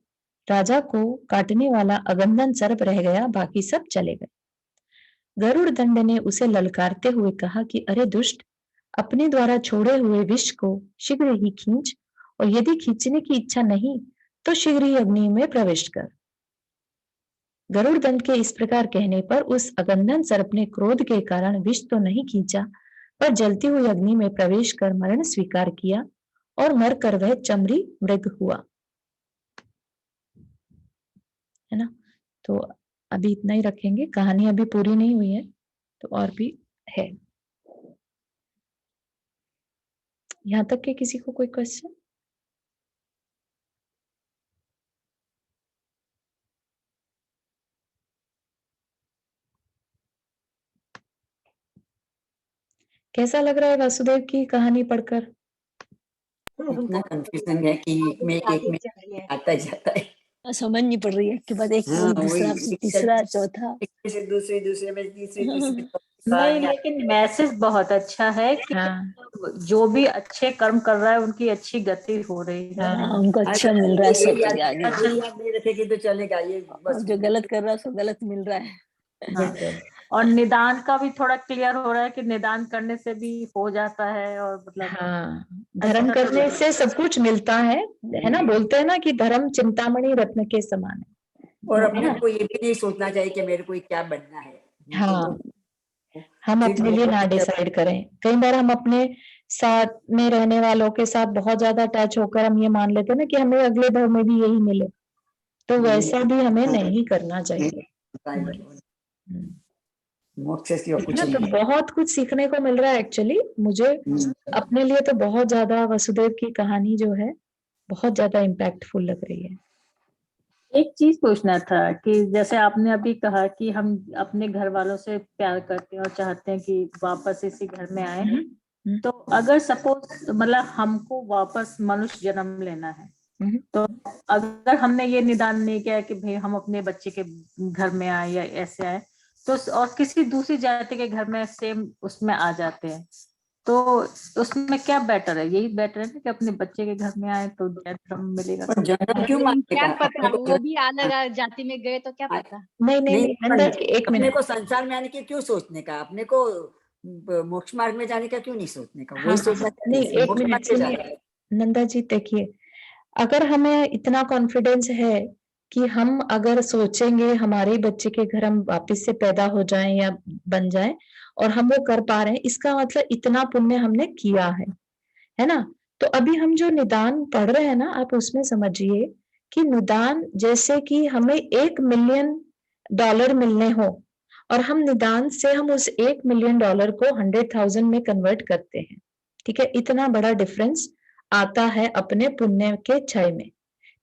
A: राजा को काटने वाला अगंधन सर्प रह गया, बाकी सब चले गए। गरुड़ दंड ने उसे ललकारते हुए कहा कि अरे दुष्ट, अपने द्वारा छोड़े हुए विष को शीघ्र ही खींच, और यदि खींचने की इच्छा नहीं तो शीघ्र ही अग्नि में प्रविष्ट कर। गरुड़ दंड के इस प्रकार कहने पर उस अगंधन सर्प ने क्रोध के कारण विष तो नहीं खींचा, पर जलती हुई अग्नि में प्रवेश कर मरण स्वीकार किया और मरकर वह चमरी मृग हुआ। है ना? तो अभी इतना ही रखेंगे, कहानी अभी पूरी नहीं हुई है तो और भी है। यहाँ तक के किसी को कोई क्वेश्चन? कैसा लग रहा है वासुदेव की कहानी पढ़कर?
G: इतना कंफ्यूजन है कि एक में आता जाता है,
D: समझ नहीं पड़ रही है कि बाद एक दूसरा तीसरा चौथा
G: दूसरे में तीसरे
C: नहीं, लेकिन मैसेज बहुत अच्छा है कि जो भी अच्छे कर्म कर रहा है उनकी अच्छी गति हो रही है।
D: उनको अच्छा मिल रहा है, सब आगे
G: याद नहीं रखेगी तो चलेगा, ये बस
D: जो गलत कर रहा है उसको गलत मिल रहा है।
C: और निदान का भी थोड़ा क्लियर हो रहा है कि निदान करने से भी हो जाता है, और मतलब
A: धर्म करने से सब कुछ मिलता है ना? बोलते हैं ना कि धर्म चिंतामणि रत्न के समान है।
G: और अपने को ये भी नहीं सोचना चाहिए कि मेरे को क्या बनना है।
A: हाँ, हम अपने लिए ना डिसाइड करें। कई बार हम अपने साथ में रहने वालों के साथ बहुत ज्यादा अटैच होकर हम ये मान लेते हैं ना कि हमें अगले भव में भी यही मिले, तो वैसा भी हमें नहीं करना चाहिए। तो बहुत कुछ सीखने को मिल रहा है एक्चुअली मुझे अपने लिए। तो बहुत ज्यादा वसुदेव की कहानी जो है बहुत ज्यादा इम्पैक्टफुल लग रही है।
C: एक चीज पूछना था कि जैसे आपने अभी कहा कि हम अपने घर वालों से प्यार करते हैं और चाहते हैं कि वापस इसी घर में आए, तो अगर सपोज मतलब हमको वापस मनुष्य जन्म लेना है, तो अगर हमने ये निदान नहीं किया कि भाई हम अपने बच्चे के घर में आए या ऐसे आए, तो और किसी दूसरी जाति के घर में सेम उसमें आ जाते हैं, तो उसमें क्या बेटर है? यही बेटर है ना कि अपने बच्चे के घर में आए तो धर्म मिलेगा।
B: क्या पता वो भी अलग जाति में गए तो क्या पता।
A: नहीं, एक मिनट,
G: अपने को संसार में आने की क्यों सोचने का, अपने को मोक्ष मार्ग में जाने का क्यों नहीं सोचने का? वही सोचना
A: नहीं, एक मिनट सुनिए नंदा जी, देखिए अगर हमें इतना कॉन्फिडेंस है कि हम अगर सोचेंगे हमारे बच्चे के घर हम वापस से पैदा हो जाएं या बन जाएं और हम वो कर पा रहे हैं, इसका मतलब इतना पुण्य हमने किया है ना? तो अभी हम जो निदान पढ़ रहे हैं ना, आप उसमें समझिए कि निदान जैसे कि हमें $1 मिलियन मिलने हो और हम निदान से हम उस $1 मिलियन को 100,000 में कन्वर्ट करते हैं। ठीक है, इतना बड़ा डिफरेंस आता है अपने पुण्य के क्षय में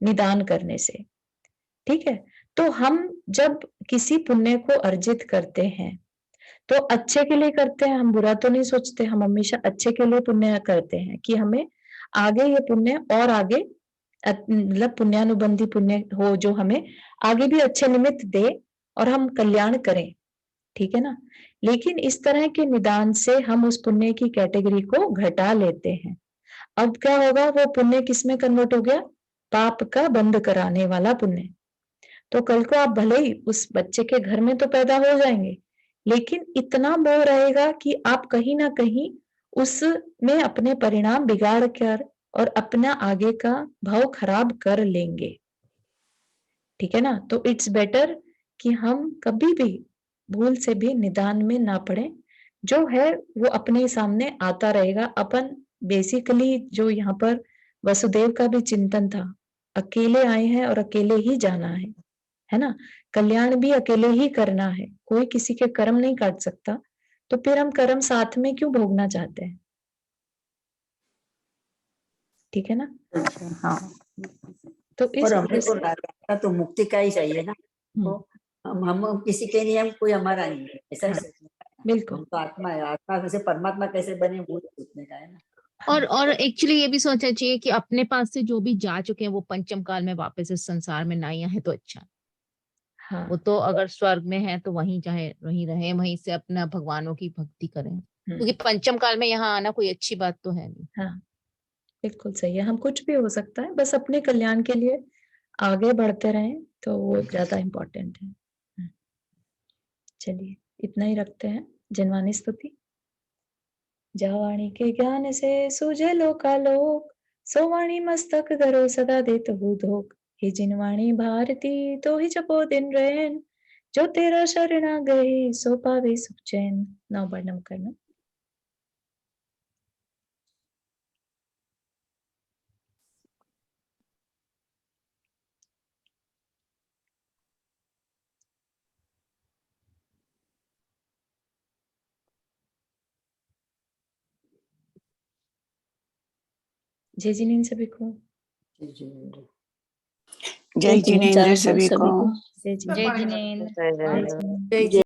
A: निदान करने से। ठीक है, तो हम जब किसी पुण्य को अर्जित करते हैं तो अच्छे के लिए करते हैं, हम बुरा तो नहीं सोचते, हम हमेशा अच्छे के लिए पुण्य करते हैं कि हमें आगे ये पुण्य और आगे मतलब पुण्यानुबंधी पुण्य हो जो हमें आगे भी अच्छे निमित्त दे और हम कल्याण करें। ठीक है ना? लेकिन इस तरह के निदान से हम उस पुण्य की कैटेगरी को घटा लेते हैं। अब क्या होगा? वो पुण्य किस में कन्वर्ट हो गया? पाप का बंद कराने वाला पुण्य। तो कल को आप भले ही उस बच्चे के घर में तो पैदा हो जाएंगे, लेकिन इतना मोह रहेगा कि आप कहीं ना कहीं उसमें अपने परिणाम बिगाड़ कर और अपना आगे का भाव खराब कर लेंगे। ठीक है ना? तो इट्स बेटर कि हम कभी भी भूल से भी निदान में ना पड़े। जो है वो अपने सामने आता रहेगा। अपन बेसिकली जो यहाँ पर वसुदेव का भी चिंतन था अकेले आए हैं और अकेले ही जाना है ना? कल्याण भी अकेले ही करना है, कोई किसी के कर्म नहीं काट सकता, तो फिर हम कर्म साथ में क्यों भोगना चाहते हैं? ठीक है ना?
G: अच्छा, हाँ।
A: तो इस
G: और
A: वजह
G: हमने को
A: से
G: रास्ता तो मुक्ति का ही चाहिए ना,
A: हुँ,
G: तो हम किसी के नहीं, हम कोई हमारा नहीं है, ऐसा ही
A: हाँ,
G: सोचने का है ना।
A: बिल्कुल।
G: हम तो आत्मा है, आत्मा से परमात्मा कैसे बने वो सोचने का है ना।
A: हाँ,
F: और एक्चुअली ये भी सोचना चाहिए कि अपने पास से जो भी जा चुके हैं वो पंचम काल में वापस इस संसार में ना ही आए तो अच्छा है।
A: हाँ,
F: वो तो अगर स्वर्ग में है तो वहीं चाहे वहीं रहे, वहीं से अपना भगवानों की भक्ति करें, क्योंकि
A: हुँ,
F: पंचम काल में यहाँ आना कोई अच्छी बात तो है नहीं।
A: हाँ, बिल्कुल सही है, हम कुछ भी हो सकता है, बस अपने कल्याण के लिए आगे बढ़ते रहें, तो वो ज़्यादा इम्पोर्टेंट है। हुँ, चलिए इतना ही रखते हैं, जनवाणी स्तुति। जावाणी के ज्ञान से सूझे लोकालोक, सो वाणी मस्तक धरो सदा देत हो धोख। हे जिनवाणी भारती तो ही जपो दिन रैन, जो तेरा शरणा गए सो पावे सुख चैन। नाउ वर्णम करना। जय जिनेन्द्र सभी को।
G: जी, जी।
D: जय जिनेन्द्र सभी को।
A: जय
B: जय
A: जिनेन्द्र।
B: जिनेन्द्र।
A: जय जिनेन्द्र।
G: जय